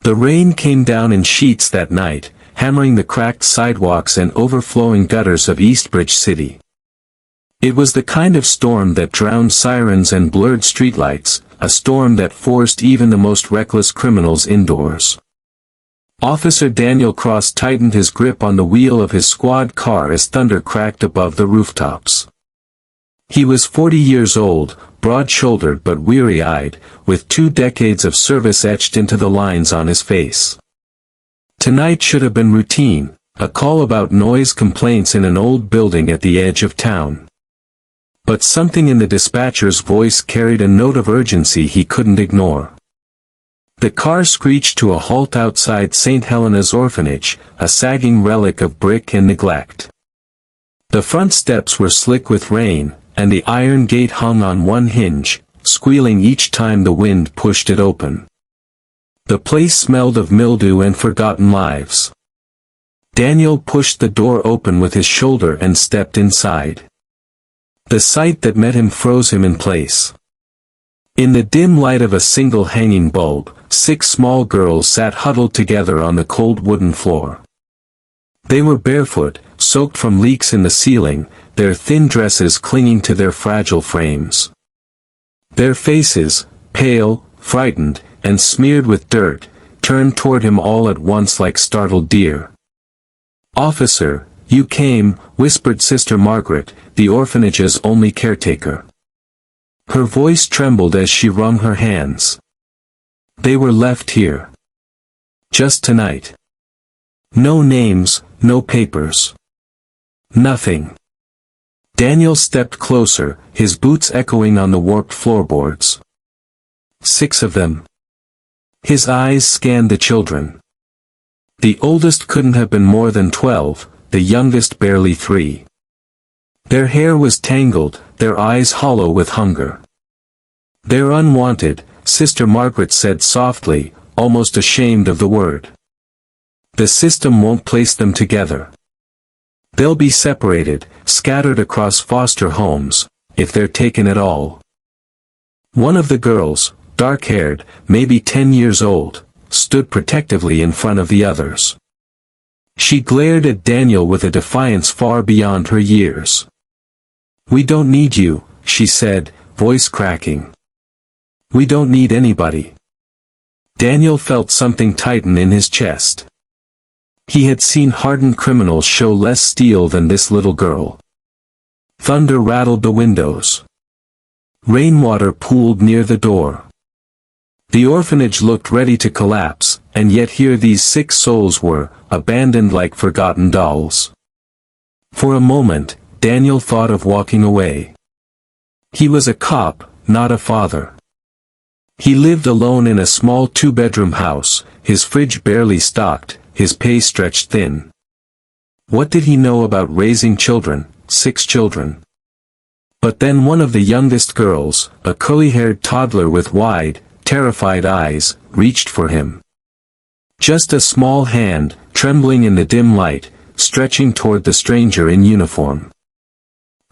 The rain came down in sheets that night, hammering the cracked sidewalks and overflowing gutters of Eastbridge City. It was the kind of storm that drowned sirens and blurred streetlights, a storm that forced even the most reckless criminals indoors. Officer Daniel Cross tightened his grip on the wheel of his squad car as thunder cracked above the rooftops. He was 40 years old, broad-shouldered but weary-eyed, with 2 decades of service etched into the lines on his face. Tonight should have been routine, a call about noise complaints in an old building at the edge of town. But something in the dispatcher's voice carried a note of urgency he couldn't ignore. The car screeched to a halt outside St. Helena's Orphanage, a sagging relic of brick and neglect. The front steps were slick with rain, and the iron gate hung on one hinge, squealing each time the wind pushed it open. The place smelled of mildew and forgotten lives. Daniel pushed the door open with his shoulder and stepped inside. The sight that met him froze him in place. In the dim light of a single hanging bulb, 6 small girls sat huddled together on the cold wooden floor. They were barefoot, soaked from leaks in the ceiling, their thin dresses clinging to their fragile frames. Their faces, pale, frightened, and smeared with dirt, turned toward him all at once like startled deer. "Officer, you came," whispered Sister Margaret, the orphanage's only caretaker. Her voice trembled as she wrung her hands. "They were left here. Just tonight. No names, no papers. Nothing." Daniel stepped closer, his boots echoing on the warped floorboards. 6 of them. His eyes scanned the children. The oldest couldn't have been more than 12, the youngest barely 3. Their hair was tangled, their eyes hollow with hunger. "They're unwanted," Sister Margaret said softly, almost ashamed of the word. "The system won't place them together. They'll be separated, scattered across foster homes, if they're taken at all." One of the girls, dark-haired, maybe 10 years old, stood protectively in front of the others. She glared at Daniel with a defiance far beyond her years. "We don't need you," she said, voice cracking. "We don't need anybody." Daniel felt something tighten in his chest. He had seen hardened criminals show less steel than this little girl. Thunder rattled the windows. Rainwater pooled near the door. The orphanage looked ready to collapse, and yet here these 6 souls were, abandoned like forgotten dolls. For a moment, Daniel thought of walking away. He was a cop, not a father. He lived alone in a small 2-bedroom house, his fridge barely stocked, his pay stretched thin. What did he know about raising children, 6 children? But then one of the youngest girls, a curly-haired toddler with wide, terrified eyes, reached for him. Just a small hand, trembling in the dim light, stretching toward the stranger in uniform.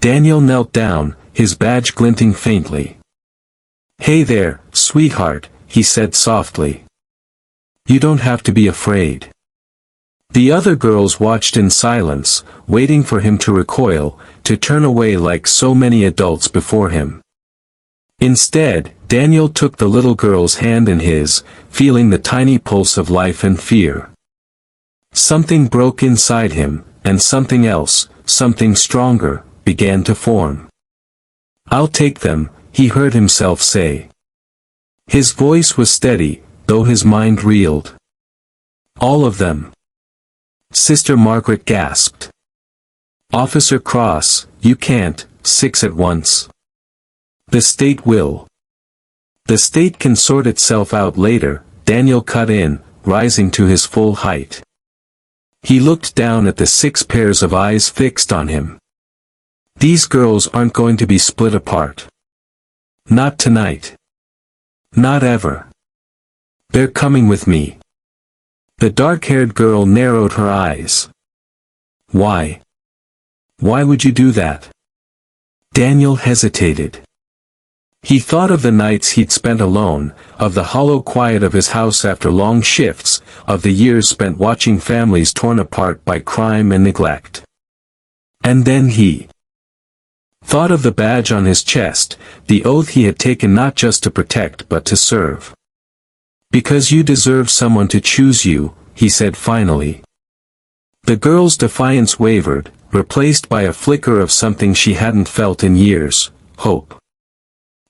Daniel knelt down, his badge glinting faintly. "Hey there, sweetheart," he said softly. "You don't have to be afraid." The other girls watched in silence, waiting for him to recoil, to turn away like so many adults before him. Instead, Daniel took the little girl's hand in his, feeling the tiny pulse of life and fear. Something broke inside him, and something else, something stronger, began to form. "I'll take them," he heard himself say. His voice was steady, though his mind reeled. "All of them." Sister Margaret gasped. "Officer Cross, you can't, 6 at once. The state will." "The state can sort itself out later," Daniel cut in, rising to his full height. He looked down at the 6 pairs of eyes fixed on him. "These girls aren't going to be split apart. Not tonight. Not ever. They're coming with me." The dark-haired girl narrowed her eyes. "Why? Why would you do that?" Daniel hesitated. He thought of the nights he'd spent alone, of the hollow quiet of his house after long shifts, of the years spent watching families torn apart by crime and neglect. And then he thought of the badge on his chest, the oath he had taken not just to protect but to serve. "Because you deserve someone to choose you," he said finally. The girl's defiance wavered, replaced by a flicker of something she hadn't felt in years: hope.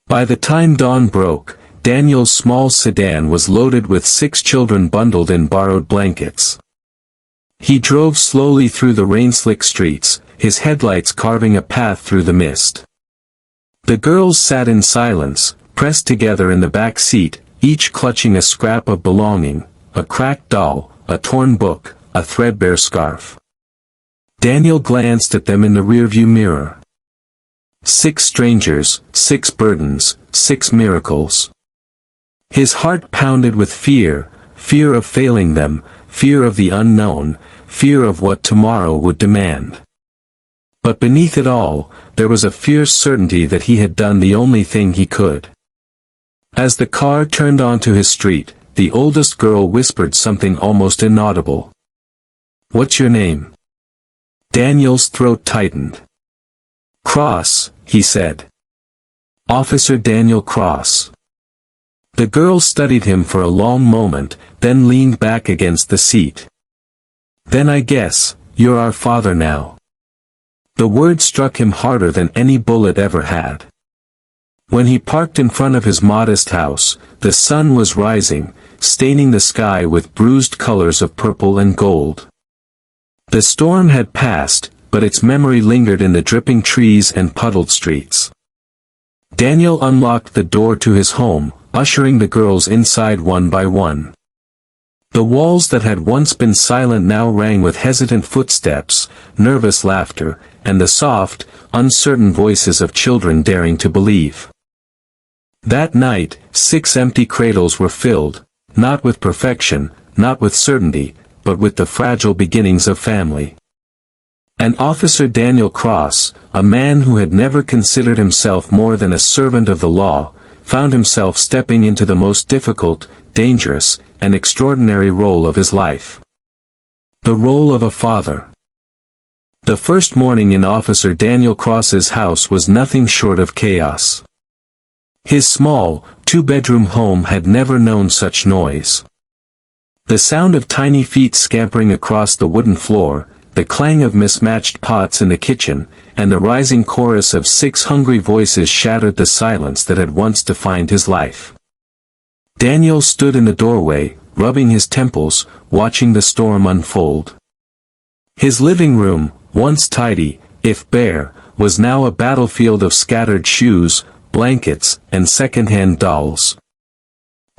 By the time dawn broke, Daniel's small sedan was loaded with 6 children bundled in borrowed blankets. He drove slowly through the rain-slick streets, his headlights carving a path through the mist. The girls sat in silence, pressed together in the back seat, each clutching a scrap of belonging, a cracked doll, a torn book, a threadbare scarf. Daniel glanced at them in the rearview mirror. 6 strangers, 6 burdens, 6 miracles. His heart pounded with fear, fear of failing them, fear of the unknown, fear of what tomorrow would demand. But beneath it all, there was a fierce certainty that he had done the only thing he could. As the car turned onto his street, the oldest girl whispered something almost inaudible. "What's your name?" Daniel's throat tightened. "Cross," he said. "Officer Daniel Cross." The girl studied him for a long moment, then leaned back against the seat. "Then I guess, you're our father now." The word struck him harder than any bullet ever had. When he parked in front of his modest house, the sun was rising, staining the sky with bruised colors of purple and gold. The storm had passed, but its memory lingered in the dripping trees and puddled streets. Daniel unlocked the door to his home, ushering the girls inside one by one. The walls that had once been silent now rang with hesitant footsteps, nervous laughter, and the soft, uncertain voices of children daring to believe. That night, 6 empty cradles were filled, not with perfection, not with certainty, but with the fragile beginnings of family. And Officer Daniel Cross, a man who had never considered himself more than a servant of the law, found himself stepping into the most difficult, dangerous, and extraordinary role of his life. The role of a father. The first morning in Officer Daniel Cross's house was nothing short of chaos. His small, 2-bedroom home had never known such noise. The sound of tiny feet scampering across the wooden floor, the clang of mismatched pots in the kitchen, and the rising chorus of 6 hungry voices shattered the silence that had once defined his life. Daniel stood in the doorway, rubbing his temples, watching the storm unfold. His living room, once tidy, if bare, was now a battlefield of scattered shoes, blankets, and second-hand dolls.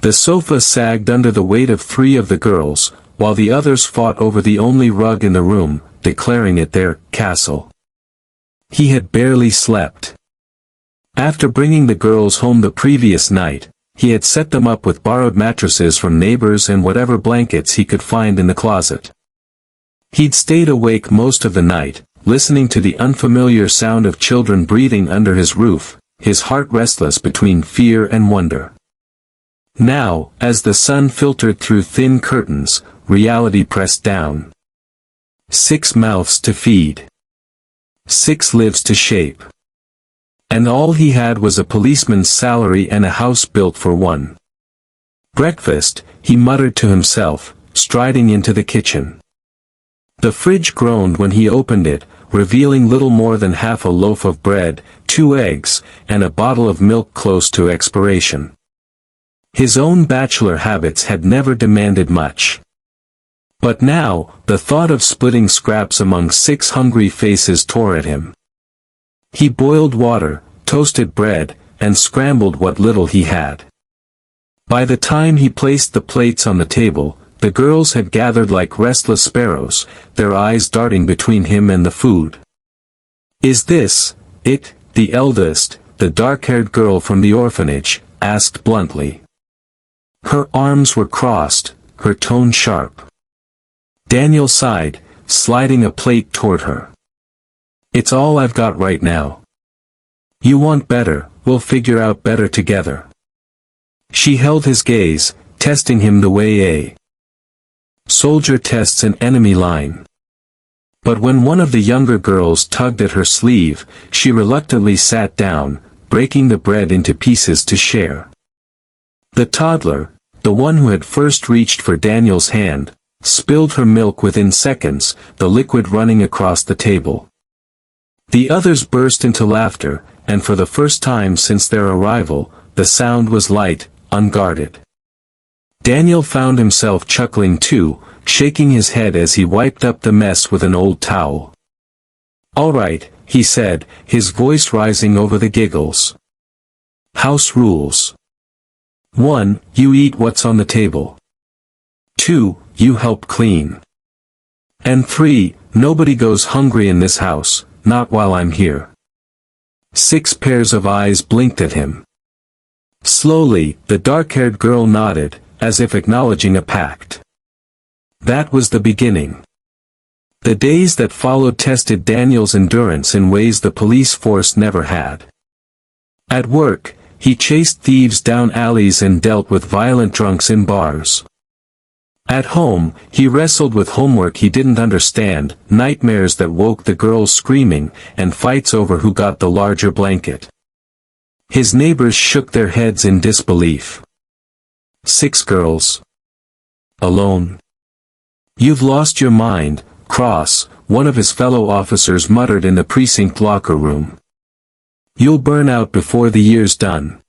The sofa sagged under the weight of 3 of the girls, while the others fought over the only rug in the room, declaring it their castle. He had barely slept. After bringing the girls home the previous night, he had set them up with borrowed mattresses from neighbors and whatever blankets he could find in the closet. He'd stayed awake most of the night, listening to the unfamiliar sound of children breathing under his roof, his heart restless between fear and wonder. Now, as the sun filtered through thin curtains, reality pressed down. 6 mouths to feed. 6 lives to shape. And all he had was a policeman's salary and a house built for one. "Breakfast," he muttered to himself, striding into the kitchen. The fridge groaned when he opened it, revealing little more than half a loaf of bread, 2 eggs, and a bottle of milk close to expiration. His own bachelor habits had never demanded much. But now, the thought of splitting scraps among 6 hungry faces tore at him. He boiled water, toasted bread, and scrambled what little he had. By the time he placed the plates on the table, the girls had gathered like restless sparrows, their eyes darting between him and the food. "Is this it?" the eldest, the dark-haired girl from the orphanage, asked bluntly. Her arms were crossed, her tone sharp. Daniel sighed, sliding a plate toward her. "It's all I've got right now." "You want better," we'll figure out better together. She held his gaze, testing him the way a soldier tests an enemy line. But when one of the younger girls tugged at her sleeve, she reluctantly sat down, breaking the bread into pieces to share. The toddler, the one who had first reached for Daniel's hand, spilled her milk within seconds, the liquid running across the table. The others burst into laughter, and for the first time since their arrival, the sound was light, unguarded. Daniel found himself chuckling too, shaking his head as he wiped up the mess with an old towel. "All right," he said, his voice rising over the giggles. "House rules. 1. You eat what's on the table. 2. You help clean. And 3. Nobody goes hungry in this house, not while I'm here." 6 pairs of eyes blinked at him. Slowly, the dark-haired girl nodded, as if acknowledging a pact. That was the beginning. The days that followed tested Daniel's endurance in ways the police force never had. At work, he chased thieves down alleys and dealt with violent drunks in bars. At home, he wrestled with homework he didn't understand, nightmares that woke the girls screaming, and fights over who got the larger blanket. His neighbors shook their heads in disbelief. 6 girls. Alone. "You've lost your mind, Cross," one of his fellow officers muttered in the precinct locker room. "You'll burn out before the year's done."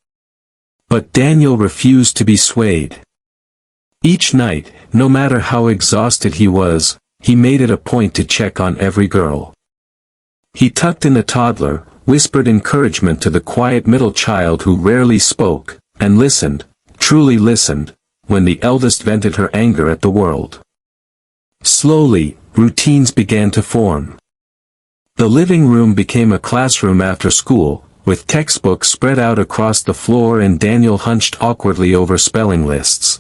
But Daniel refused to be swayed. Each night, no matter how exhausted he was, he made it a point to check on every girl. He tucked in the toddler, whispered encouragement to the quiet middle child who rarely spoke, and listened, truly listened, when the eldest vented her anger at the world. Slowly, routines began to form. The living room became a classroom after school, with textbooks spread out across the floor and Daniel hunched awkwardly over spelling lists.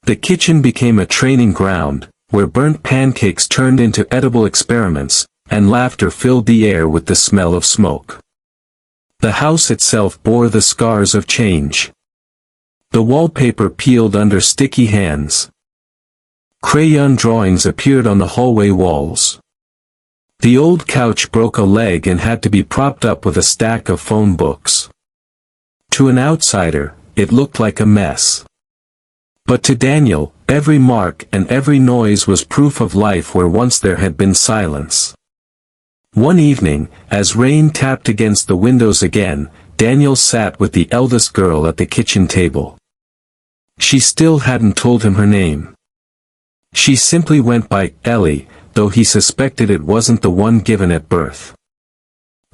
The kitchen became a training ground, where burnt pancakes turned into edible experiments, and laughter filled the air with the smell of smoke. The house itself bore the scars of change. The wallpaper peeled under sticky hands. Crayon drawings appeared on the hallway walls. The old couch broke a leg and had to be propped up with a stack of phone books. To an outsider, it looked like a mess. But to Daniel, every mark and every noise was proof of life where once there had been silence. One evening, as rain tapped against the windows again, Daniel sat with the eldest girl at the kitchen table. She still hadn't told him her name. She simply went by Ellie, though he suspected it wasn't the one given at birth.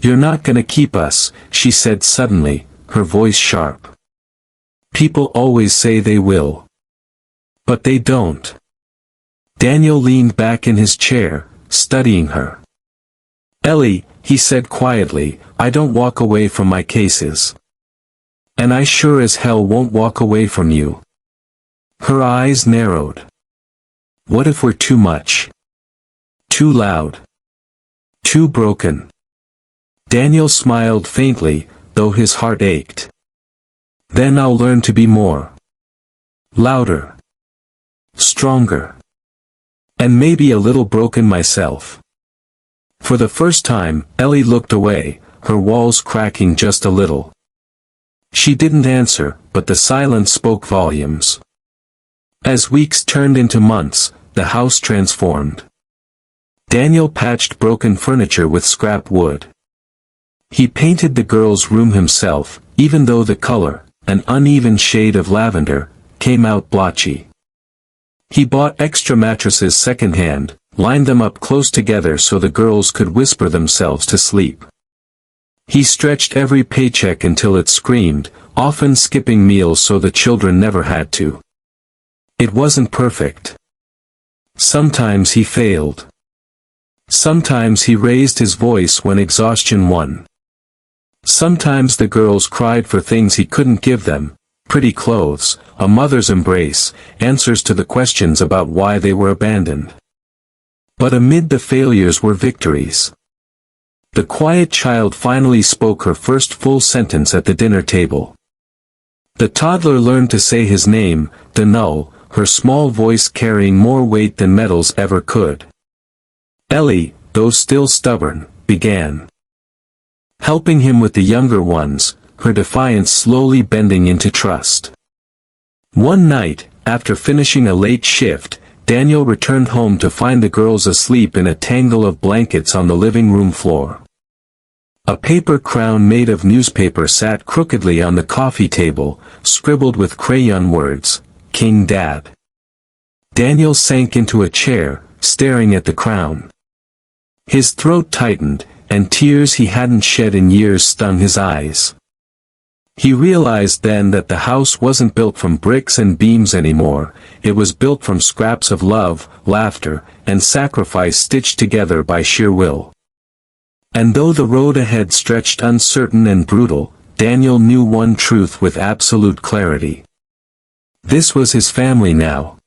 "You're not gonna keep us," she said suddenly, her voice sharp. "People always say they will. But they don't." Daniel leaned back in his chair, studying her. "Ellie," he said quietly, "I don't walk away from my cases. And I sure as hell won't walk away from you." Her eyes narrowed. "What if we're too much? Too loud? Too broken?" Daniel smiled faintly, though his heart ached. "Then I'll learn to be more. Louder. Stronger. And maybe a little broken myself." For the first time, Ellie looked away, her walls cracking just a little. She didn't answer, but the silence spoke volumes. As weeks turned into months, the house transformed. Daniel patched broken furniture with scrap wood. He painted the girl's room himself, even though the color, an uneven shade of lavender, came out blotchy. He bought extra mattresses secondhand, lined them up close together so the girls could whisper themselves to sleep. He stretched every paycheck until it screamed, often skipping meals so the children never had to. It wasn't perfect. Sometimes he failed. Sometimes he raised his voice when exhaustion won. Sometimes the girls cried for things he couldn't give them, pretty clothes, a mother's embrace, answers to the questions about why they were abandoned. But amid the failures were victories. The quiet child finally spoke her first full sentence at the dinner table. The toddler learned to say his name, Daniel, her small voice carrying more weight than metals ever could. Ellie, though still stubborn, began helping him with the younger ones, her defiance slowly bending into trust. One night, after finishing a late shift, Daniel returned home to find the girls asleep in a tangle of blankets on the living room floor. A paper crown made of newspaper sat crookedly on the coffee table, scribbled with crayon words, "King Dad." Daniel sank into a chair, staring at the crown. His throat tightened, and tears he hadn't shed in years stung his eyes. He realized then that the house wasn't built from bricks and beams anymore, it was built from scraps of love, laughter, and sacrifice stitched together by sheer will. And though the road ahead stretched uncertain and brutal, Daniel knew one truth with absolute clarity. This was his family now.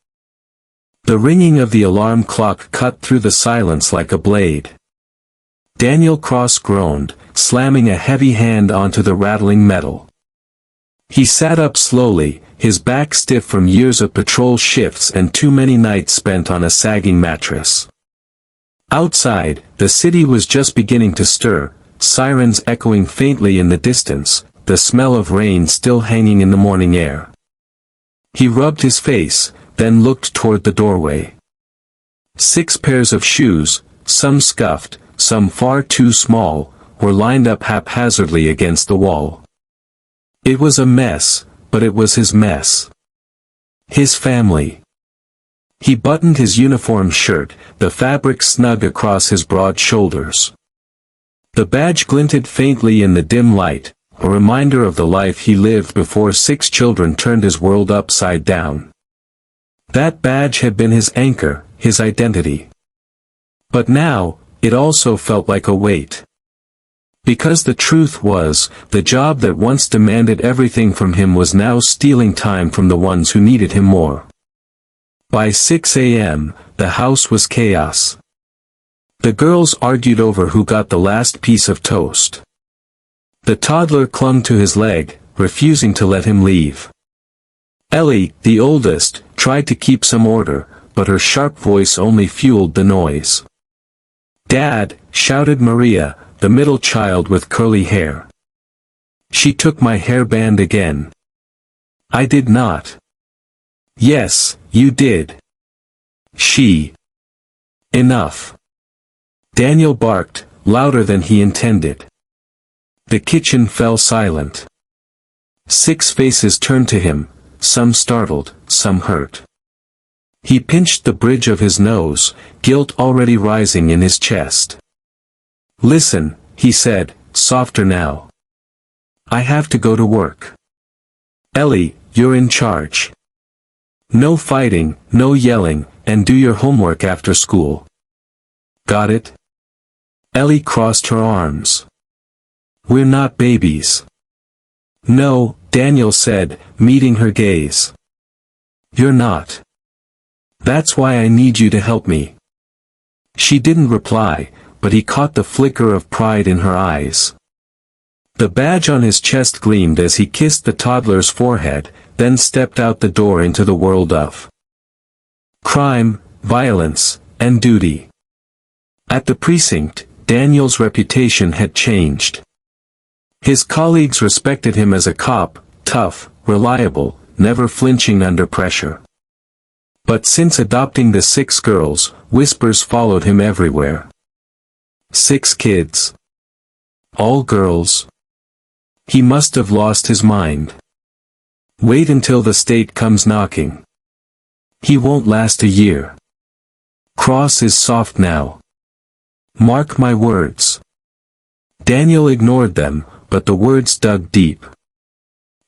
The ringing of the alarm clock cut through the silence like a blade. Daniel groaned, slamming a heavy hand onto the rattling metal. He sat up slowly, his back stiff from years of patrol shifts and too many nights spent on a sagging mattress. Outside, the city was just beginning to stir, sirens echoing faintly in the distance, the smell of rain still hanging in the morning air. He rubbed his face, then looked toward the doorway. 6 pairs of shoes, some scuffed, some far too small, were lined up haphazardly against the wall. It was a mess, but it was his mess. His family. He buttoned his uniform shirt, the fabric snug across his broad shoulders. The badge glinted faintly in the dim light, a reminder of the life he lived before 6 children turned his world upside down. That badge had been his anchor, his identity. But now, it also felt like a weight. Because the truth was, the job that once demanded everything from him was now stealing time from the ones who needed him more. By 6 a.m., the house was chaos. The girls argued over who got the last piece of toast. The toddler clung to his leg, refusing to let him leave. Ellie, the oldest, tried to keep some order, but her sharp voice only fueled the noise. "Dad," shouted Maria, the middle child with curly hair. "She took my hairband again." "I did not." "Yes, you did." "She." "Enough." Daniel barked, louder than he intended. The kitchen fell silent. 6 faces turned to him, some startled, some hurt. He pinched the bridge of his nose, guilt already rising in his chest. "Listen," he said, softer now. "I have to go to work. Ellie, you're in charge. No fighting, no yelling, and do your homework after school. Got it?" Ellie crossed her arms. "We're not babies." "No," Daniel said, meeting her gaze. "You're not. That's why I need you to help me." She didn't reply, but he caught the flicker of pride in her eyes. The badge on his chest gleamed as he kissed the toddler's forehead, then stepped out the door into the world of crime, violence, and duty. At the precinct, Daniel's reputation had changed. His colleagues respected him as a cop, tough, reliable, never flinching under pressure. But since adopting the 6 girls, whispers followed him everywhere. 6 kids. All girls. He must have lost his mind. Wait until the state comes knocking. He won't last a year. Cross is soft now. Mark my words. Daniel ignored them, but the words dug deep.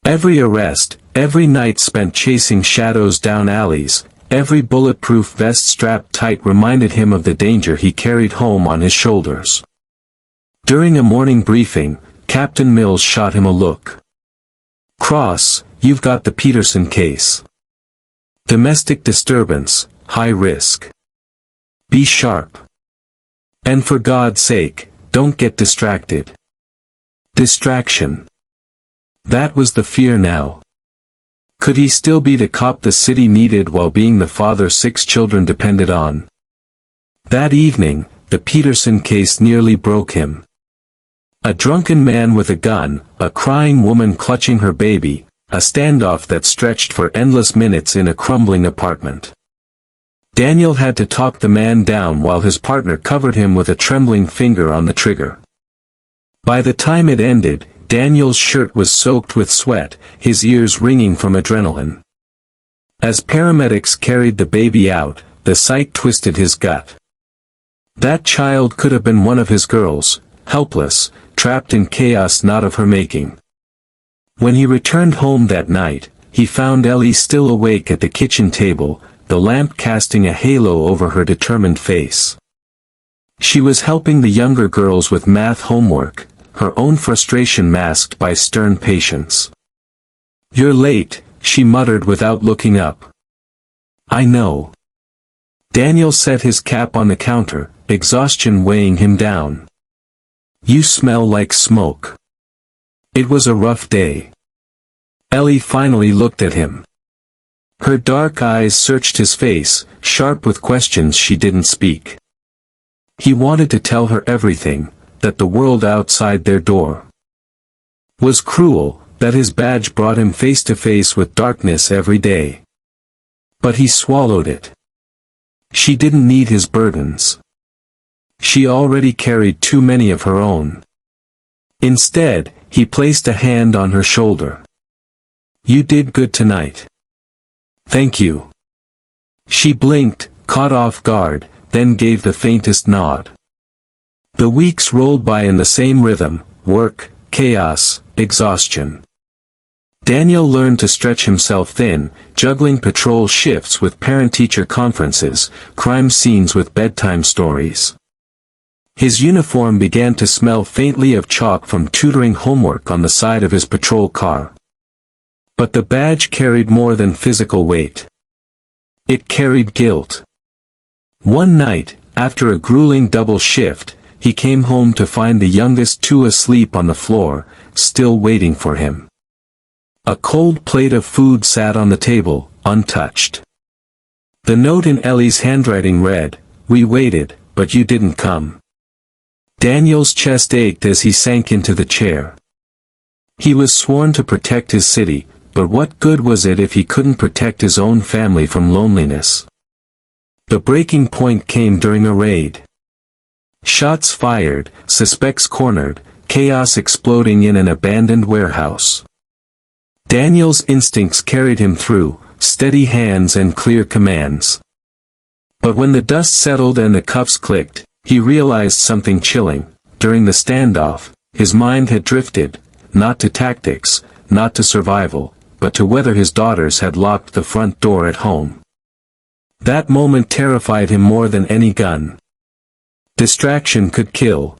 Every arrest, every night spent chasing shadows down alleys, every bulletproof vest strapped tight reminded him of the danger he carried home on his shoulders. During a morning briefing, Captain Mills shot him a look. "Cross, you've got the Peterson case. Domestic disturbance, high risk. Be sharp. And for God's sake, don't get distracted. Distraction. That was the fear now. Could he still be the cop the city needed while being the father 6 children depended on? That evening, the Peterson case nearly broke him. A drunken man with a gun, a crying woman clutching her baby, a standoff that stretched for endless minutes in a crumbling apartment. Daniel had to talk the man down while his partner covered him with a trembling finger on the trigger. By the time it ended, Daniel's shirt was soaked with sweat, his ears ringing from adrenaline. As paramedics carried the baby out, the sight twisted his gut. That child could have been one of his girls, helpless, trapped in chaos not of her making. When he returned home that night, he found Ellie still awake at the kitchen table, the lamp casting a halo over her determined face. She was helping the younger girls with math homework, her own frustration masked by stern patience. "You're late," she muttered without looking up. "I know." Daniel set his cap on the counter, exhaustion weighing him down. "You smell like smoke." It was a rough day. Ellie finally looked at him. Her dark eyes searched his face, sharp with questions she didn't speak. He wanted to tell her everything, that the world outside their door was cruel, that his badge brought him face to face with darkness every day. But he swallowed it. She didn't need his burdens. She already carried too many of her own. Instead, he placed a hand on her shoulder. "You did good tonight." "Thank you." She blinked, caught off guard, then gave the faintest nod. The weeks rolled by in the same rhythm: work, chaos, exhaustion. Daniel learned to stretch himself thin, juggling patrol shifts with parent-teacher conferences, crime scenes with bedtime stories. His uniform began to smell faintly of chalk from tutoring homework on the side of his patrol car. But the badge carried more than physical weight. It carried guilt. One night, after a grueling double shift, he came home to find the youngest 2 asleep on the floor, still waiting for him. A cold plate of food sat on the table, untouched. The note in Ellie's handwriting read, "We waited, but you didn't come." Daniel's chest ached as he sank into the chair. He was sworn to protect his city, but what good was it if he couldn't protect his own family from loneliness? The breaking point came during a raid. Shots fired, suspects cornered, chaos exploding in an abandoned warehouse. Daniel's instincts carried him through, steady hands and clear commands. But when the dust settled and the cuffs clicked, he realized something chilling. During the standoff, his mind had drifted, not to tactics, not to survival, but to whether his daughters had locked the front door at home. That moment terrified him more than any gun. Distraction could kill.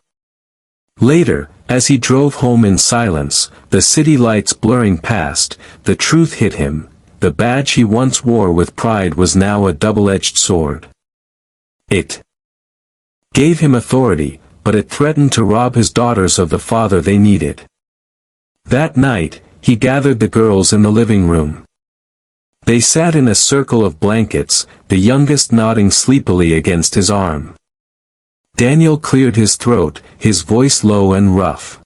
Later, as he drove home in silence, the city lights blurring past, the truth hit him: the badge he once wore with pride was now a double-edged sword. It gave him authority, but it threatened to rob his daughters of the father they needed. That night, he gathered the girls in the living room. They sat in a circle of blankets, the youngest nodding sleepily against his arm. Daniel cleared his throat, his voice low and rough.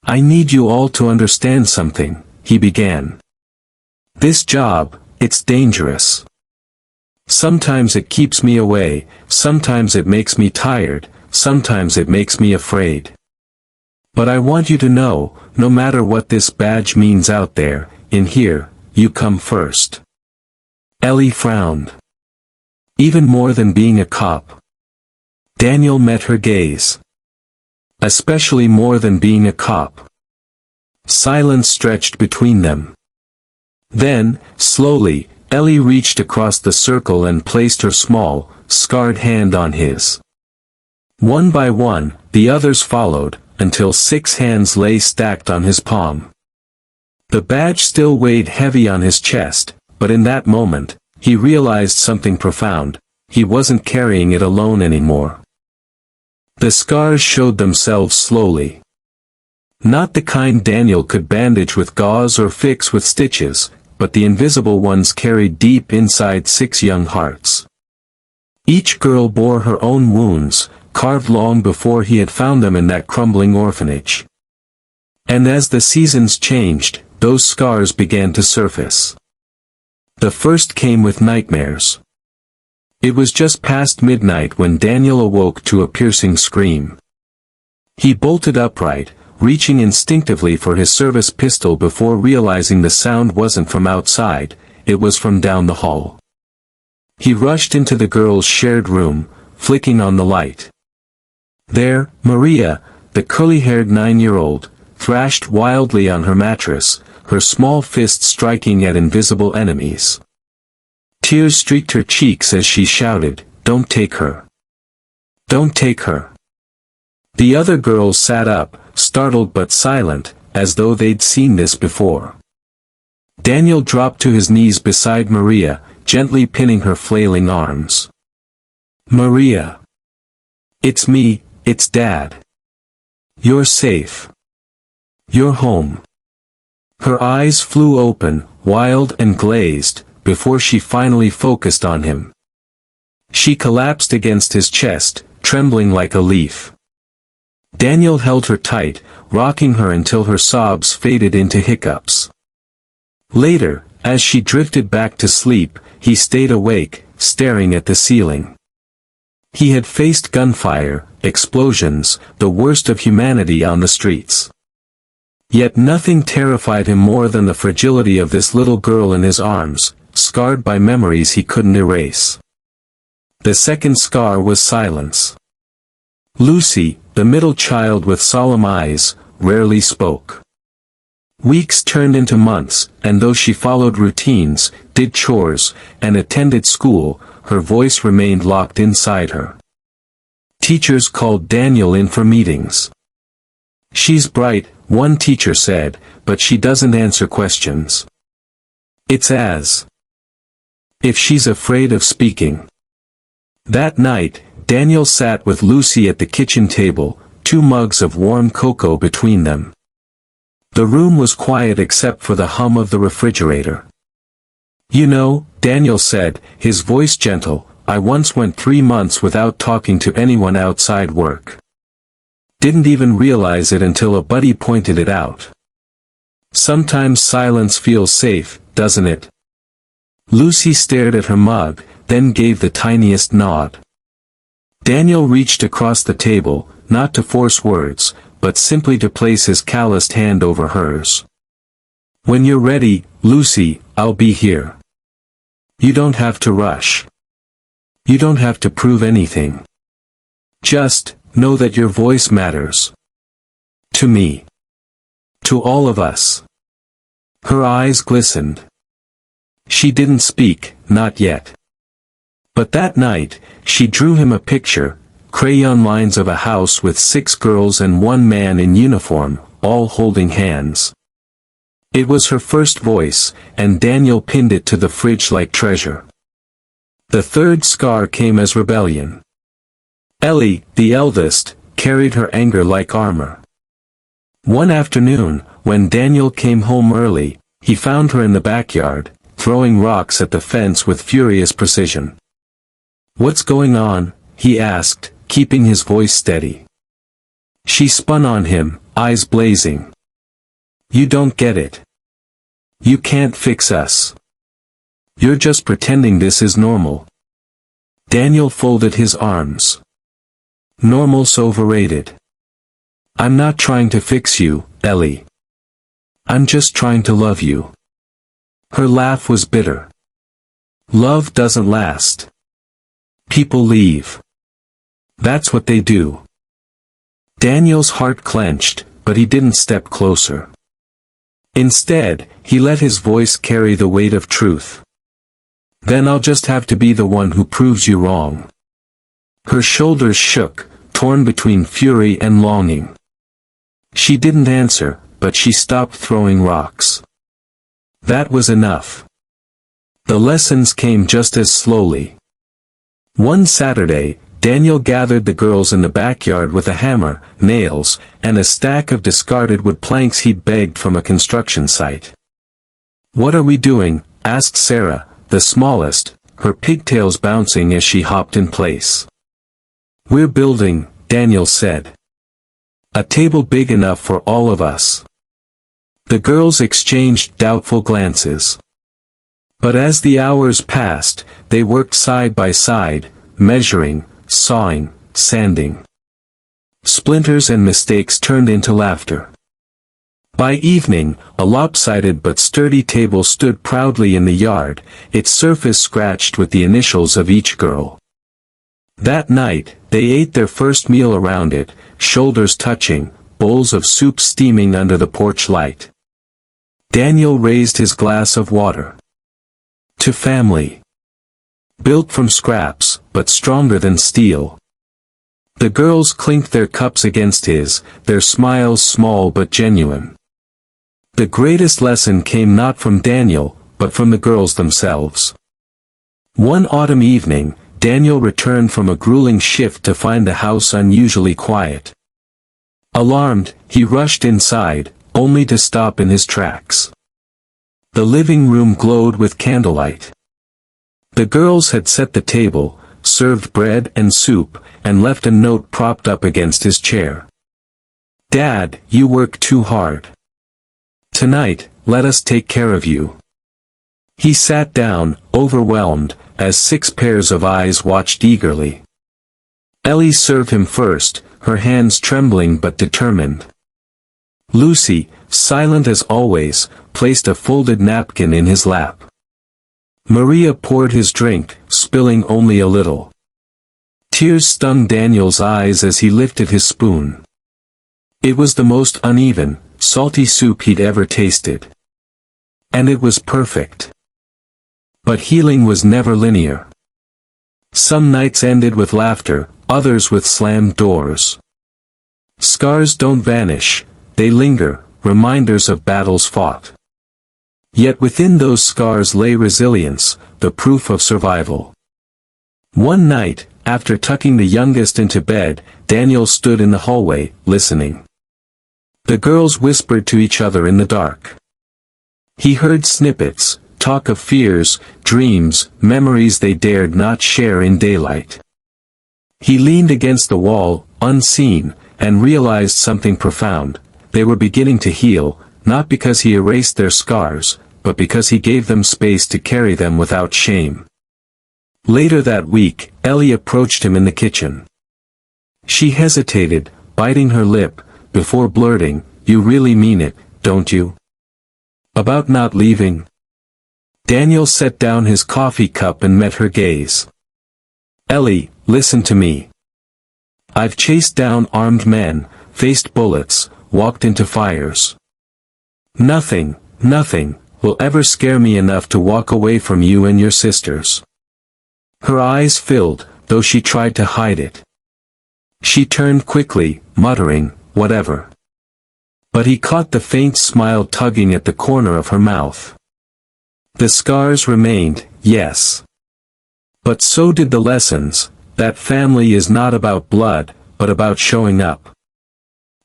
"I need you all to understand something," he began. "This job, it's dangerous. Sometimes it keeps me away, sometimes it makes me tired, sometimes it makes me afraid. But I want you to know, no matter what this badge means out there, in here, you come first." Ellie frowned. Even more than being a cop. Daniel met her gaze. Especially more than being a cop. Silence stretched between them. Then, slowly, Ellie reached across the circle and placed her small, scarred hand on his. One by one, the others followed, until 6 hands lay stacked on his palm. The badge still weighed heavy on his chest, but in that moment, he realized something profound: he wasn't carrying it alone anymore. The scars showed themselves slowly. Not the kind Daniel could bandage with gauze or fix with stitches, but the invisible ones carried deep inside 6 young hearts. Each girl bore her own wounds, carved long before he had found them in that crumbling orphanage. And as the seasons changed, those scars began to surface. The first came with nightmares. It was just past midnight when Daniel awoke to a piercing scream. He bolted upright, reaching instinctively for his service pistol before realizing the sound wasn't from outside, it was from down the hall. He rushed into the girls' shared room, flicking on the light. There, Maria, the curly-haired 9-year-old, thrashed wildly on her mattress, her small fist striking at invisible enemies. Tears streaked her cheeks as she shouted, "Don't take her! Don't take her!" The other girls sat up, startled but silent, as though they'd seen this before. Daniel dropped to his knees beside Maria, gently pinning her flailing arms. "Maria! It's me, it's Dad. You're safe. You're home." Her eyes flew open, wild and glazed, before she finally focused on him. She collapsed against his chest, trembling like a leaf. Daniel held her tight, rocking her until her sobs faded into hiccups. Later, as she drifted back to sleep, he stayed awake, staring at the ceiling. He had faced gunfire, explosions, the worst of humanity on the streets. Yet nothing terrified him more than the fragility of this little girl in his arms, scarred by memories he couldn't erase. The second scar was silence. Lucy, the middle child with solemn eyes, rarely spoke. Weeks turned into months, and though she followed routines, did chores, and attended school, her voice remained locked inside her. Teachers called Daniel in for meetings. "She's bright," one teacher said, "but she doesn't answer questions. It's as if she's afraid of speaking." That night, Daniel sat with Lucy at the kitchen table, 2 mugs of warm cocoa between them. The room was quiet except for the hum of the refrigerator. "You know," Daniel said, his voice gentle, "I once went 3 months without talking to anyone outside work. Didn't even realize it until a buddy pointed it out. Sometimes silence feels safe, doesn't it?" Lucy stared at her mug, then gave the tiniest nod. Daniel reached across the table, not to force words, but simply to place his calloused hand over hers. "When you're ready, Lucy, I'll be here. You don't have to rush. You don't have to prove anything. Just know that your voice matters. To me. To all of us." Her eyes glistened. She didn't speak, not yet. But that night, she drew him a picture, crayon lines of a house with 6 girls and 1 man in uniform, all holding hands. It was her first voice, and Daniel pinned it to the fridge like treasure. The third scar came as rebellion. Ellie, the eldest, carried her anger like armor. One afternoon, when Daniel came home early, he found her in the backyard, throwing rocks at the fence with furious precision. "What's going on?" he asked, keeping his voice steady. She spun on him, eyes blazing. "You don't get it. You can't fix us. You're just pretending this is normal." Daniel folded his arms. "Normal's overrated. I'm not trying to fix you, Ellie. I'm just trying to love you." Her laugh was bitter. "Love doesn't last. People leave. That's what they do." Daniel's heart clenched, but he didn't step closer. Instead, he let his voice carry the weight of truth. "Then I'll just have to be the one who proves you wrong." Her shoulders shook, torn between fury and longing. She didn't answer, but she stopped throwing rocks. That was enough. The lessons came just as slowly. One Saturday, Daniel gathered the girls in the backyard with a hammer, nails, and a stack of discarded wood planks he'd begged from a construction site. "What are we doing?" asked Sarah, the smallest, her pigtails bouncing as she hopped in place. "We're building," Daniel said. "A table big enough for all of us." The girls exchanged doubtful glances. But as the hours passed, they worked side by side, measuring, sawing, sanding. Splinters and mistakes turned into laughter. By evening, a lopsided but sturdy table stood proudly in the yard, its surface scratched with the initials of each girl. That night, they ate their first meal around it, shoulders touching, bowls of soup steaming under the porch light. Daniel raised his glass of water. To family. Built from scraps, but stronger than steel. The girls clinked their cups against his, their smiles small but genuine. The greatest lesson came not from Daniel, but from the girls themselves. One autumn evening, Daniel returned from a grueling shift to find the house unusually quiet. Alarmed, he rushed inside, only to stop in his tracks. The living room glowed with candlelight. The girls had set the table, served bread and soup, and left a note propped up against his chair. "Dad, you work too hard. Tonight, let us take care of you." He sat down, overwhelmed, as 6 pairs of eyes watched eagerly. Ellie served him first, her hands trembling but determined. Lucy, silent as always, placed a folded napkin in his lap. Maria poured his drink, spilling only a little. Tears stung Daniel's eyes as he lifted his spoon. It was the most uneven, salty soup he'd ever tasted. And it was perfect. But healing was never linear. Some nights ended with laughter, others with slammed doors. Scars don't vanish, they linger, reminders of battles fought. Yet within those scars lay resilience, the proof of survival. One night, after tucking the youngest into bed, Daniel stood in the hallway, listening. The girls whispered to each other in the dark. He heard snippets, talk of fears, dreams, memories they dared not share in daylight. He leaned against the wall, unseen, and realized something profound. They were beginning to heal, not because he erased their scars, but because he gave them space to carry them without shame. Later that week, Ellie approached him in the kitchen. She hesitated, biting her lip, before blurting, "You really mean it, don't you? About not leaving?" Daniel set down his coffee cup and met her gaze. "Ellie, listen to me. I've chased down armed men, faced bullets, walked into fires. Nothing will ever scare me enough to walk away from you and your sisters." Her eyes filled, though she tried to hide it. She turned quickly, muttering, "Whatever." But he caught the faint smile tugging at the corner of her mouth. The scars remained, yes. But so did the lessons, that family is not about blood, but about showing up.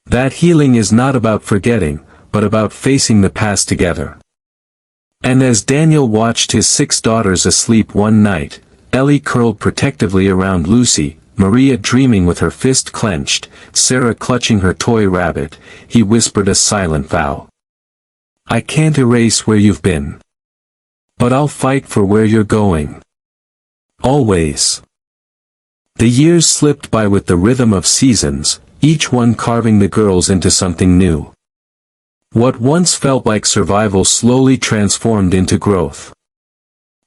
That healing is not about forgetting, but about facing the past together. And as Daniel watched his 6 daughters asleep one night, Ellie curled protectively around Lucy, Maria dreaming with her fist clenched, Sarah clutching her toy rabbit, he whispered a silent vow. "I can't erase where you've been. But I'll fight for where you're going. Always." The years slipped by with the rhythm of seasons, each one carving the girls into something new. What once felt like survival slowly transformed into growth.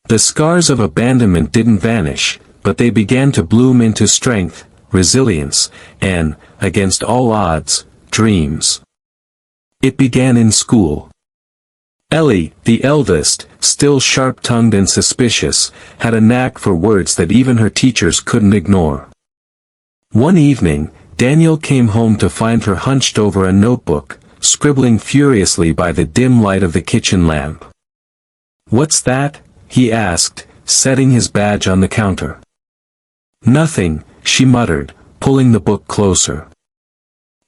The scars of abandonment didn't vanish, but they began to bloom into strength, resilience, and, against all odds, dreams. It began in school. Ellie, the eldest, still sharp-tongued and suspicious, had a knack for words that even her teachers couldn't ignore. One evening, Daniel came home to find her hunched over a notebook, scribbling furiously by the dim light of the kitchen lamp. "What's that?" he asked, setting his badge on the counter. "Nothing," she muttered, pulling the book closer.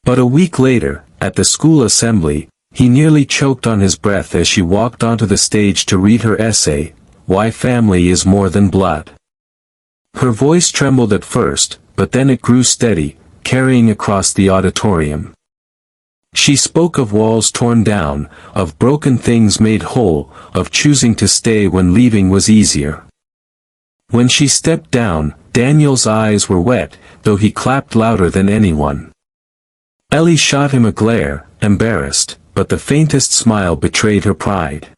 But a week later, at the school assembly, he nearly choked on his breath as she walked onto the stage to read her essay, Why Family is More Than Blood. Her voice trembled at first, but then it grew steady, carrying across the auditorium. She spoke of walls torn down, of broken things made whole, of choosing to stay when leaving was easier. When she stepped down, Daniel's eyes were wet, though he clapped louder than anyone. Ellie shot him a glare, embarrassed, but the faintest smile betrayed her pride.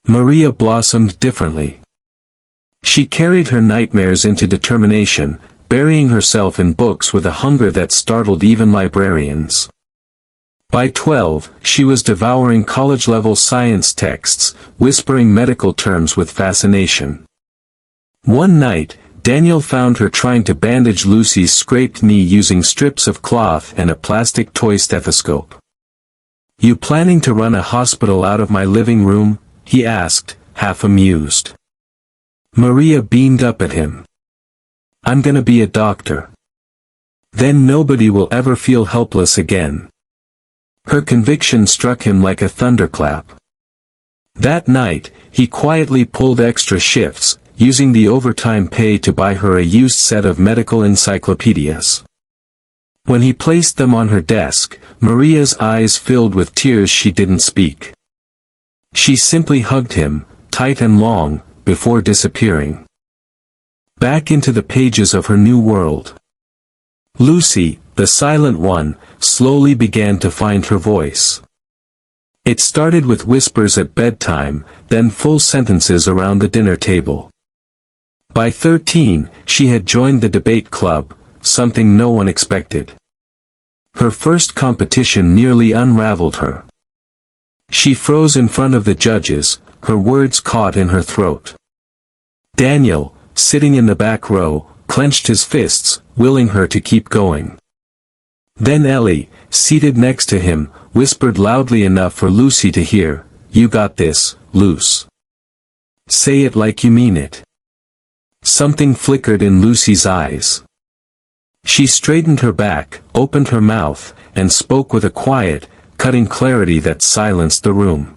Maria blossomed differently. She carried her nightmares into determination, burying herself in books with a hunger that startled even librarians. By 12, she was devouring college-level science texts, whispering medical terms with fascination. One night, Daniel found her trying to bandage Lucy's scraped knee using strips of cloth and a plastic toy stethoscope. "You planning to run a hospital out of my living room?" he asked, half amused. Maria beamed up at him. "I'm gonna be a doctor. Then nobody will ever feel helpless again." Her conviction struck him like a thunderclap. That night, he quietly pulled extra shifts, using the overtime pay to buy her a used set of medical encyclopedias. When he placed them on her desk, Maria's eyes filled with tears. She didn't speak. She simply hugged him, tight and long, before disappearing back into the pages of her new world. Lucy, the silent one, slowly began to find her voice. It started with whispers at bedtime, then full sentences around the dinner table. By 13, she had joined the debate club, something no one expected. Her first competition nearly unraveled her. She froze in front of the judges, her words caught in her throat. Daniel, sitting in the back row, clenched his fists, willing her to keep going. Then Ellie, seated next to him, whispered loudly enough for Lucy to hear, "You got this, Luce. Say it like you mean it." Something flickered in Lucy's eyes. She straightened her back, opened her mouth, and spoke with a quiet, cutting clarity that silenced the room.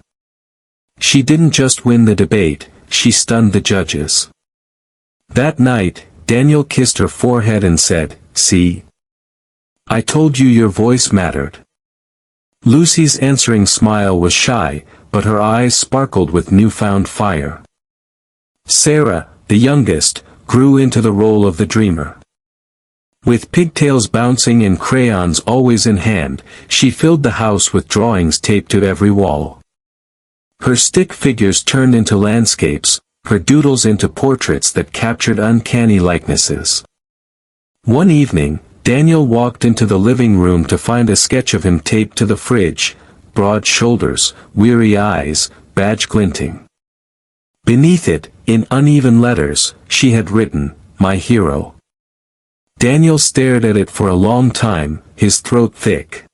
She didn't just win the debate, she stunned the judges. That night, Daniel kissed her forehead and said, "See? I told you your voice mattered." Lucy's answering smile was shy, but her eyes sparkled with newfound fire. Sarah, the youngest, grew into the role of the dreamer. With pigtails bouncing and crayons always in hand, she filled the house with drawings taped to every wall. Her stick figures turned into landscapes, her doodles into portraits that captured uncanny likenesses. One evening, Daniel walked into the living room to find a sketch of him taped to the fridge, broad shoulders, weary eyes, badge glinting. Beneath it, in uneven letters, she had written, "My hero." Daniel stared at it for a long time, his throat thick.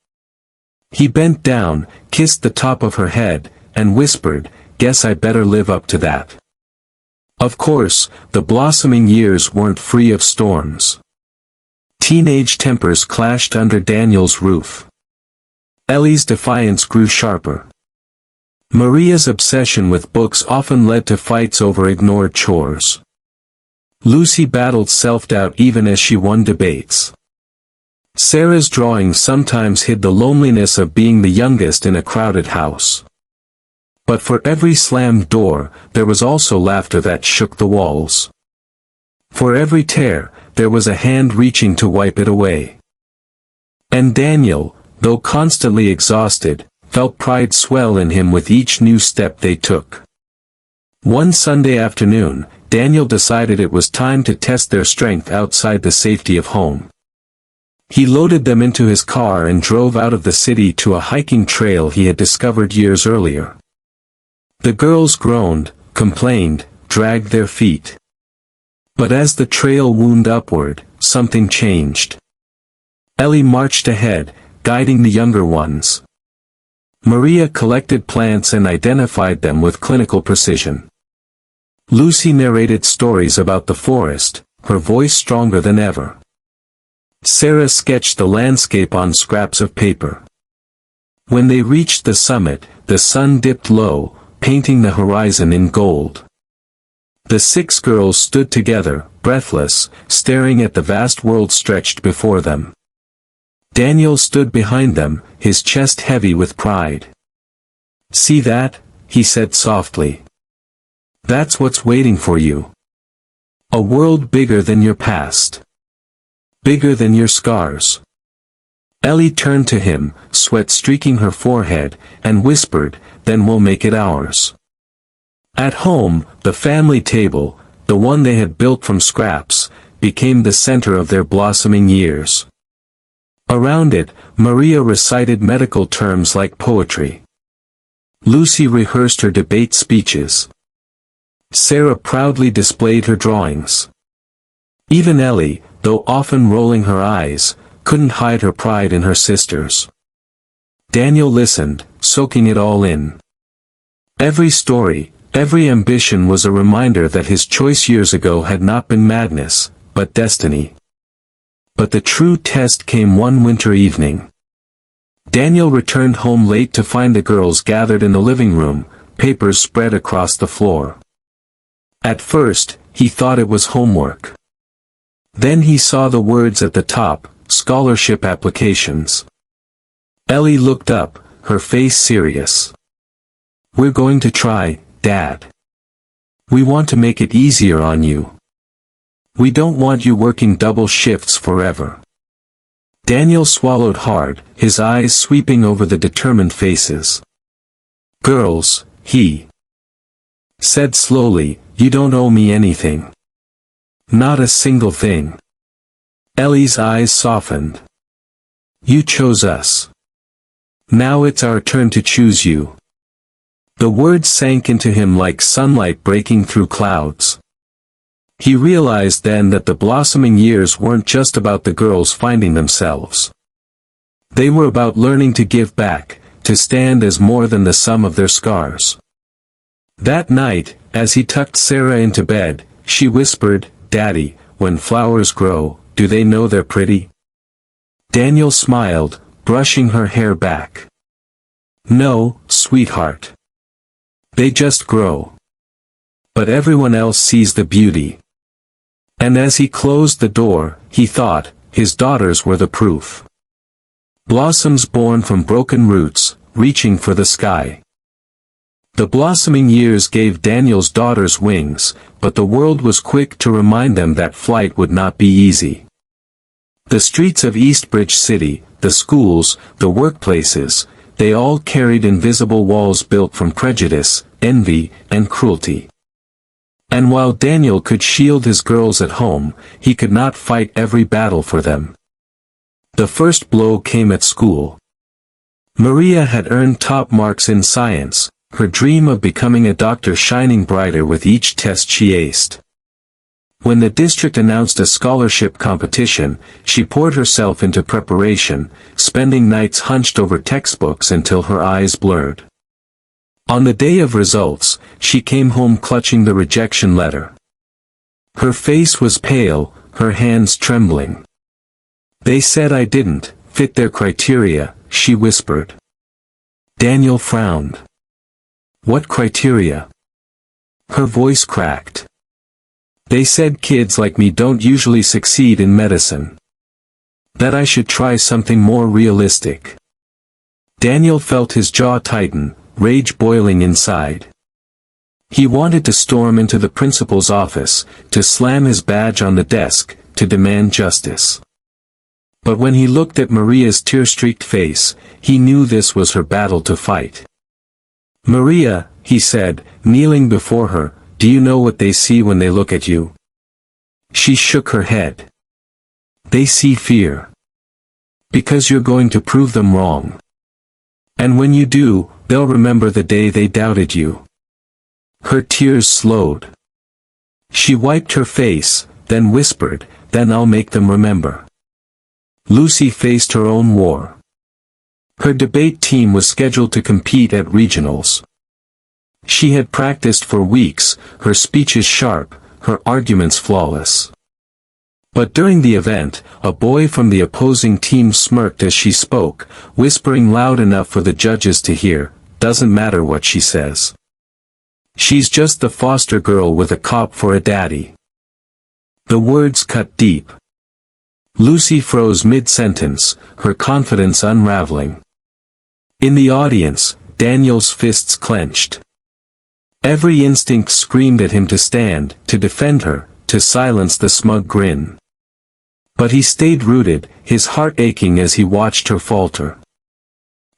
He bent down, kissed the top of her head, and whispered, "Guess I better live up to that." Of course, the blossoming years weren't free of storms. Teenage tempers clashed under Daniel's roof. Ellie's defiance grew sharper. Maria's obsession with books often led to fights over ignored chores. Lucy battled self-doubt even as she won debates. Sarah's drawings sometimes hid the loneliness of being the youngest in a crowded house. But for every slammed door, there was also laughter that shook the walls. For every tear, there was a hand reaching to wipe it away. And Daniel, though constantly exhausted, felt pride swell in him with each new step they took. One Sunday afternoon, Daniel decided it was time to test their strength outside the safety of home. He loaded them into his car and drove out of the city to a hiking trail he had discovered years earlier. The girls groaned, complained, dragged their feet. But as the trail wound upward, something changed. Ellie marched ahead, guiding the younger ones. Maria collected plants and identified them with clinical precision. Lucy narrated stories about the forest, her voice stronger than ever. Sarah sketched the landscape on scraps of paper. When they reached the summit, the sun dipped low, painting the horizon in gold. The 6 girls stood together, breathless, staring at the vast world stretched before them. Daniel stood behind them, his chest heavy with pride. "See that?" he said softly. "That's what's waiting for you. A world bigger than your past. Bigger than your scars." Ellie turned to him, sweat streaking her forehead, and whispered, "Then we'll make it ours." At home, the family table, the one they had built from scraps, became the center of their blossoming years. Around it, Maria recited medical terms like poetry. Lucy rehearsed her debate speeches. Sarah proudly displayed her drawings. Even Ellie, though often rolling her eyes, couldn't hide her pride in her sisters. Daniel listened, soaking it all in. Every story, every ambition was a reminder that his choice years ago had not been madness, but destiny. But the true test came one winter evening. Daniel returned home late to find the girls gathered in the living room, papers spread across the floor. At first, he thought it was homework. Then he saw the words at the top, scholarship applications. Ellie looked up, her face serious. "We're going to try, Dad. We want to make it easier on you. We don't want you working double shifts forever." Daniel swallowed hard, his eyes sweeping over the determined faces. "Girls," he said slowly, "you don't owe me anything. Not a single thing." Ellie's eyes softened. "You chose us. Now it's our turn to choose you." The words sank into him like sunlight breaking through clouds. He realized then that the blossoming years weren't just about the girls finding themselves. They were about learning to give back, to stand as more than the sum of their scars. That night, as he tucked Sarah into bed, she whispered, "Daddy, when flowers grow, do they know they're pretty?" Daniel smiled, brushing her hair back. "No, sweetheart. They just grow. But everyone else sees the beauty." And as he closed the door, he thought, his daughters were the proof. Blossoms born from broken roots, reaching for the sky. The blossoming years gave Daniel's daughters wings, but the world was quick to remind them that flight would not be easy. The streets of Eastbridge City, the schools, the workplaces, they all carried invisible walls built from prejudice, envy, and cruelty. And while Daniel could shield his girls at home, he could not fight every battle for them. The first blow came at school. Maria had earned top marks in science, her dream of becoming a doctor shining brighter with each test she aced. When the district announced a scholarship competition, she poured herself into preparation, spending nights hunched over textbooks until her eyes blurred. On the day of results, she came home clutching the rejection letter. Her face was pale, her hands trembling. "They said I didn't fit their criteria," she whispered. Daniel frowned. "What criteria?" Her voice cracked. "They said kids like me don't usually succeed in medicine. That I should try something more realistic." Daniel felt his jaw tighten, rage boiling inside. He wanted to storm into the principal's office, to slam his badge on the desk, to demand justice. But when he looked at Maria's tear-streaked face, he knew this was her battle to fight. "Maria," he said, kneeling before her, "do you know what they see when they look at you?" She shook her head. "They see fear. Because you're going to prove them wrong. And when you do, they'll remember the day they doubted you." Her tears slowed. She wiped her face, then whispered, "Then I'll make them remember." Lucy faced her own war. Her debate team was scheduled to compete at regionals. She had practiced for weeks, her speeches sharp, her arguments flawless. But during the event, a boy from the opposing team smirked as she spoke, whispering loud enough for the judges to hear, "Doesn't matter what she says. She's just the foster girl with a cop for a daddy." The words cut deep. Lucy froze mid-sentence, her confidence unraveling. In the audience, Daniel's fists clenched. Every instinct screamed at him to stand, to defend her, to silence the smug grin. But he stayed rooted, his heart aching as he watched her falter.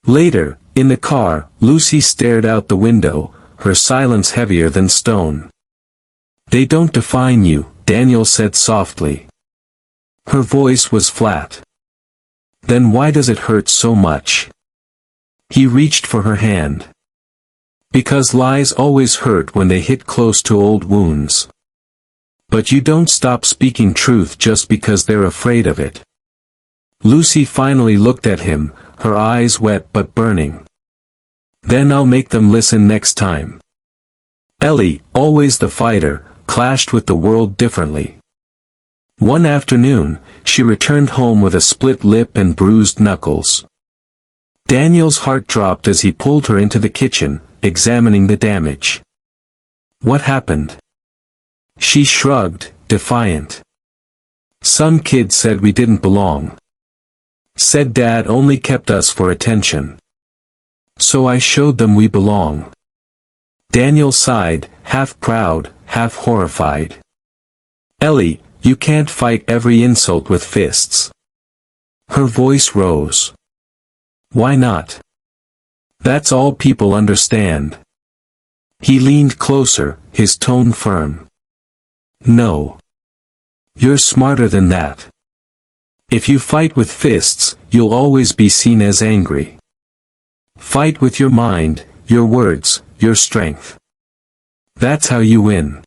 Later, in the car, Lucy stared out the window, her silence heavier than stone. "They don't define you," Daniel said softly. Her voice was flat. "Then why does it hurt so much?" He reached for her hand. "Because lies always hurt when they hit close to old wounds. But you don't stop speaking truth just because they're afraid of it." Lucy finally looked at him, her eyes wet but burning. "Then I'll make them listen next time." Ellie, always the fighter, clashed with the world differently. One afternoon, she returned home with a split lip and bruised knuckles. Daniel's heart dropped as he pulled her into the kitchen, examining the damage. "What happened?" She shrugged, defiant. "Some kid said we didn't belong. Said Dad only kept us for attention. So I showed them we belong." Daniel sighed, half proud, half horrified. "Ellie, you can't fight every insult with fists." Her voice rose. "Why not? That's all people understand." He leaned closer, his tone firm. "No. You're smarter than that. If you fight with fists, you'll always be seen as angry. Fight with your mind, your words, your strength. That's how you win."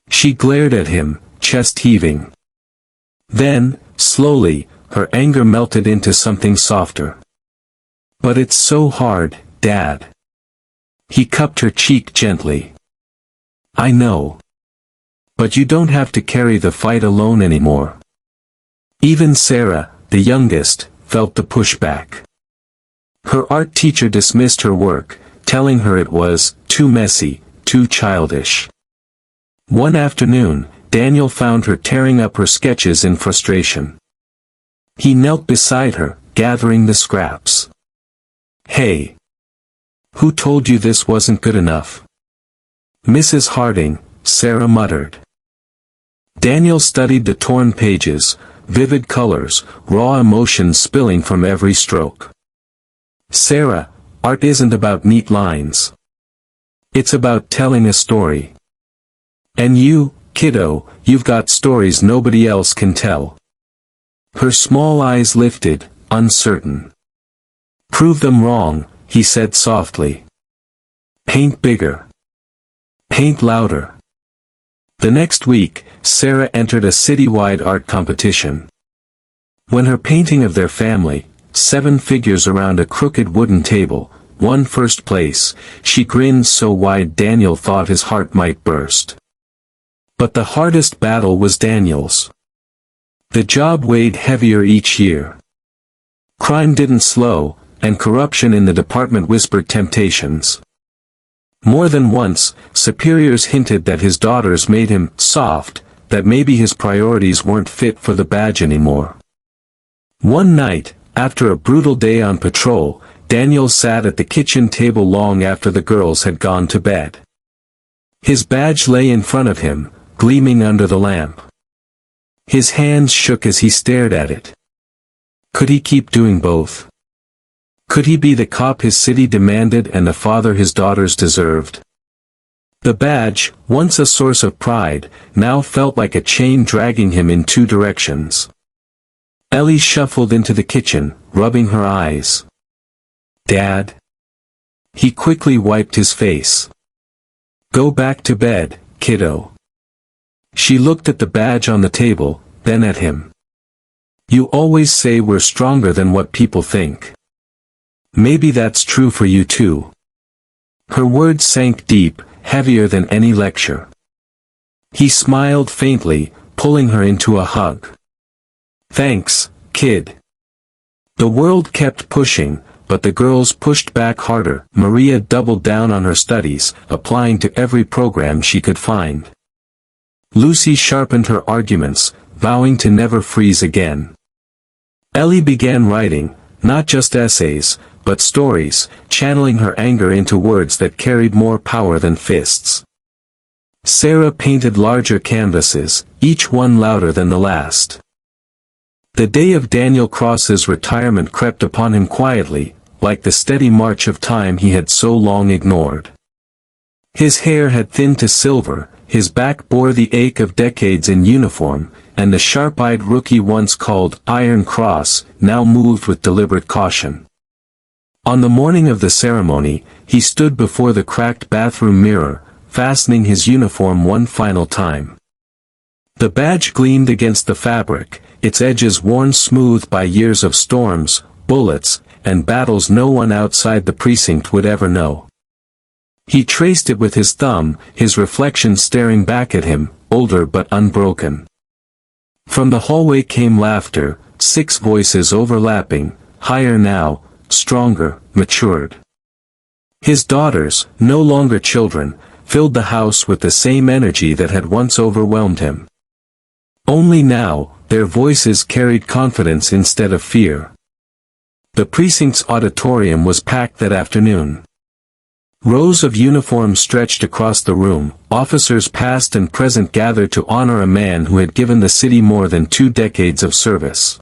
She glared at him, chest heaving. Then, slowly, her anger melted into something softer. "But it's so hard, Dad." He cupped her cheek gently. "I know. But you don't have to carry the fight alone anymore." Even Sarah, the youngest, felt the pushback. Her art teacher dismissed her work, telling her it was too messy, too childish. One afternoon, Daniel found her tearing up her sketches in frustration. He knelt beside her, gathering the scraps. "Hey. Who told you this wasn't good enough?" "Mrs. Harding," Sarah muttered. Daniel studied the torn pages, vivid colors, raw emotions spilling from every stroke. "Sarah, art isn't about neat lines. It's about telling a story. And you, kiddo, you've got stories nobody else can tell." Her small eyes lifted, uncertain. "Prove them wrong," he said softly. "Paint bigger. Paint louder." The next week, Sarah entered a citywide art competition. When her painting of their family, 7 figures around a crooked wooden table, won first place, she grinned so wide Daniel thought his heart might burst. But the hardest battle was Daniel's. The job weighed heavier each year. Crime didn't slow, and corruption in the department whispered temptations. More than once, superiors hinted that his daughters made him soft, that maybe his priorities weren't fit for the badge anymore. One night, after a brutal day on patrol, Daniel sat at the kitchen table long after the girls had gone to bed. His badge lay in front of him, gleaming under the lamp. His hands shook as he stared at it. Could he keep doing both? Could he be the cop his city demanded and the father his daughters deserved? The badge, once a source of pride, now felt like a chain dragging him in 2 directions. Ellie shuffled into the kitchen, rubbing her eyes. "Dad?" He quickly wiped his face. "Go back to bed, kiddo." She looked at the badge on the table, then at him. "You always say we're stronger than what people think. Maybe that's true for you too." Her words sank deep, heavier than any lecture. He smiled faintly, pulling her into a hug. "Thanks, kid." The world kept pushing, but the girls pushed back harder. Maria doubled down on her studies, applying to every program she could find. Lucy sharpened her arguments, vowing to never freeze again. Ellie began writing, not just essays, but stories, channeling her anger into words that carried more power than fists. Sarah painted larger canvases, each one louder than the last. The day of Daniel Cross's retirement crept upon him quietly, like the steady march of time he had so long ignored. His hair had thinned to silver, his back bore the ache of decades in uniform, and the sharp-eyed rookie once called Iron Cross now moved with deliberate caution. On the morning of the ceremony, he stood before the cracked bathroom mirror, fastening his uniform one final time. The badge gleamed against the fabric, its edges worn smooth by years of storms, bullets, and battles no one outside the precinct would ever know. He traced it with his thumb, his reflection staring back at him, older but unbroken. From the hallway came laughter, 6 voices overlapping, higher now, stronger, matured. His daughters, no longer children, filled the house with the same energy that had once overwhelmed him. Only now, their voices carried confidence instead of fear. The precinct's auditorium was packed that afternoon. Rows of uniforms stretched across the room, officers past and present gathered to honor a man who had given the city more than 2 decades of service.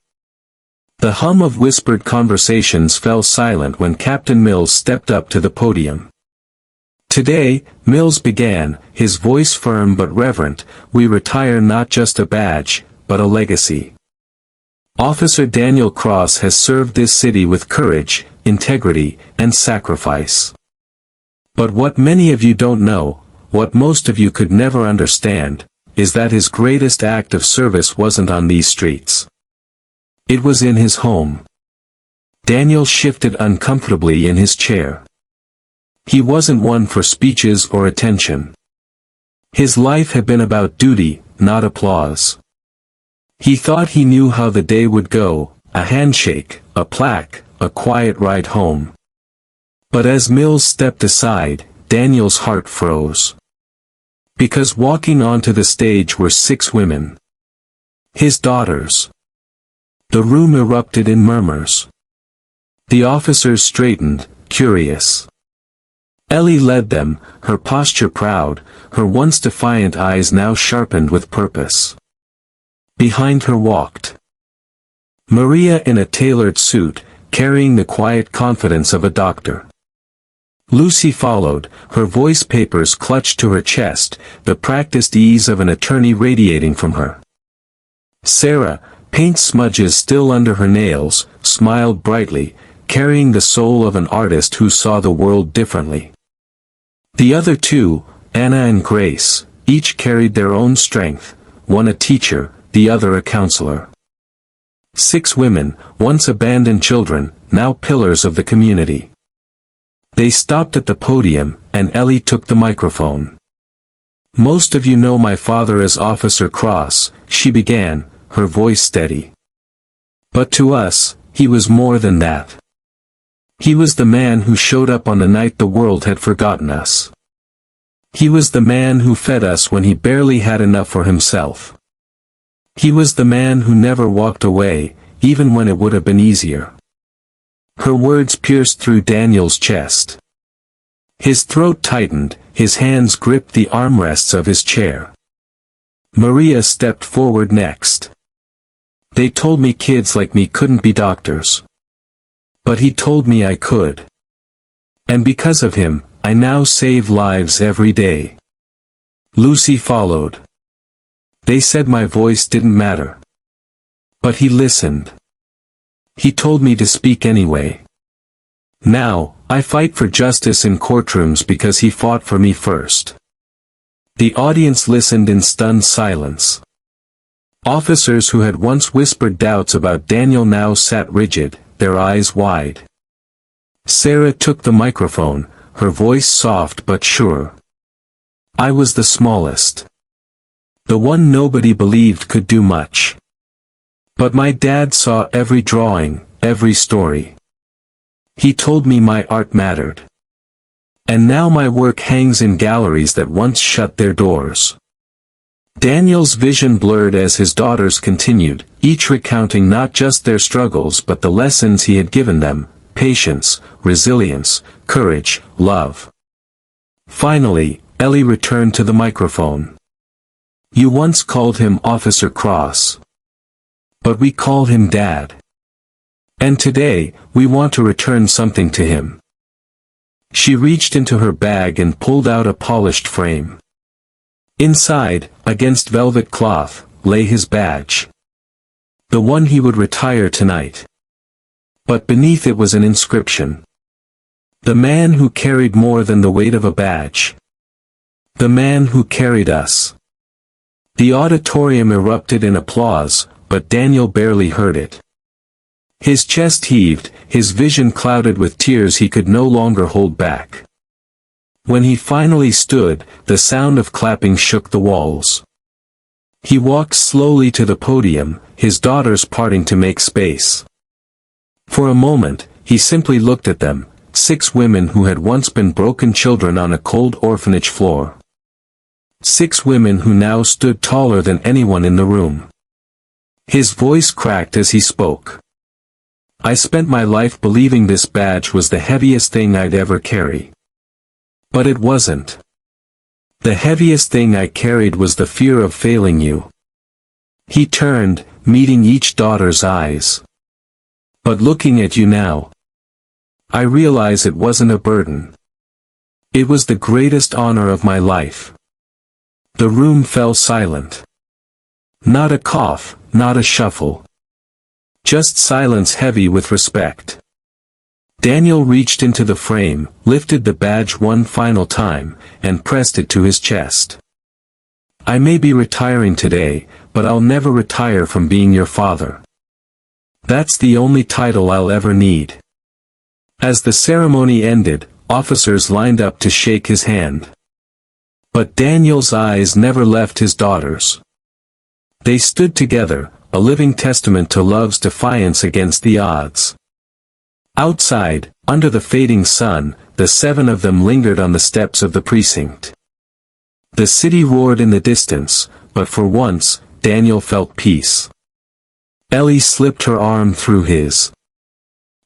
The hum of whispered conversations fell silent when Captain Mills stepped up to the podium. "Today," Mills began, his voice firm but reverent, "we retire not just a badge, but a legacy. Officer Daniel Cross has served this city with courage, integrity, and sacrifice. But what many of you don't know, what most of you could never understand, is that his greatest act of service wasn't on these streets. It was in his home." Daniel shifted uncomfortably in his chair. He wasn't one for speeches or attention. His life had been about duty, not applause. He thought he knew how the day would go, a handshake, a plaque, a quiet ride home. But as Mills stepped aside, Daniel's heart froze. Because walking onto the stage were 6 women. His daughters. The room erupted in murmurs. The officers straightened, curious. Ellie led them, her posture proud, her once defiant eyes now sharpened with purpose. Behind her walked Maria in a tailored suit, carrying the quiet confidence of a doctor. Lucy followed, her voice papers clutched to her chest, the practiced ease of an attorney radiating from her. Sarah, paint smudges still under her nails, smiled brightly, carrying the soul of an artist who saw the world differently. The other 2, Anna and Grace, each carried their own strength, one a teacher, the other a counselor. 6 women, once abandoned children, now pillars of the community. They stopped at the podium, and Ellie took the microphone. "Most of you know my father as Officer Cross," she began, her voice steady. "But to us, he was more than that. He was the man who showed up on the night the world had forgotten us. He was the man who fed us when he barely had enough for himself. He was the man who never walked away, even when it would have been easier." Her words pierced through Daniel's chest. His throat tightened, his hands gripped the armrests of his chair. Maria stepped forward next. "They told me kids like me couldn't be doctors. But he told me I could. And because of him, I now save lives every day." Lucy followed. "They said my voice didn't matter. But he listened. He told me to speak anyway. Now, I fight for justice in courtrooms because he fought for me first." The audience listened in stunned silence. Officers who had once whispered doubts about Daniel now sat rigid, their eyes wide. Sarah took the microphone, her voice soft but sure. "I was the smallest. The one nobody believed could do much. But my dad saw every drawing, every story. He told me my art mattered. And now my work hangs in galleries that once shut their doors. Daniel's vision blurred as his daughters continued, each recounting not just their struggles but the lessons he had given them: patience, resilience, courage, love. Finally, Ellie returned to the microphone. You once called him Officer Cross. But we called him Dad. And today, we want to return something to him. She reached into her bag and pulled out a polished frame. Inside, against velvet cloth, lay his badge. The one he would retire tonight. But beneath it was an inscription. The man who carried more than the weight of a badge. The man who carried us. The auditorium erupted in applause, but Daniel barely heard it. His chest heaved, his vision clouded with tears he could no longer hold back. When he finally stood, the sound of clapping shook the walls. He walked slowly to the podium, his daughters parting to make space. For a moment, he simply looked at them, 6 women who had once been broken children on a cold orphanage floor. 6 women who now stood taller than anyone in the room. His voice cracked as he spoke. I spent my life believing this badge was the heaviest thing I'd ever carry. But it wasn't. The heaviest thing I carried was the fear of failing you. He turned, meeting each daughter's eyes. But looking at you now, I realize it wasn't a burden. It was the greatest honor of my life. The room fell silent. Not a cough, not a shuffle. Just silence heavy with respect. Daniel reached into the frame, lifted the badge one final time, and pressed it to his chest. I may be retiring today, but I'll never retire from being your father. That's the only title I'll ever need. As the ceremony ended, officers lined up to shake his hand. But Daniel's eyes never left his daughters. They stood together, a living testament to love's defiance against the odds. Outside, under the fading sun, the 7 of them lingered on the steps of the precinct. The city roared in the distance, but for once, Daniel felt peace. Ellie slipped her arm through his.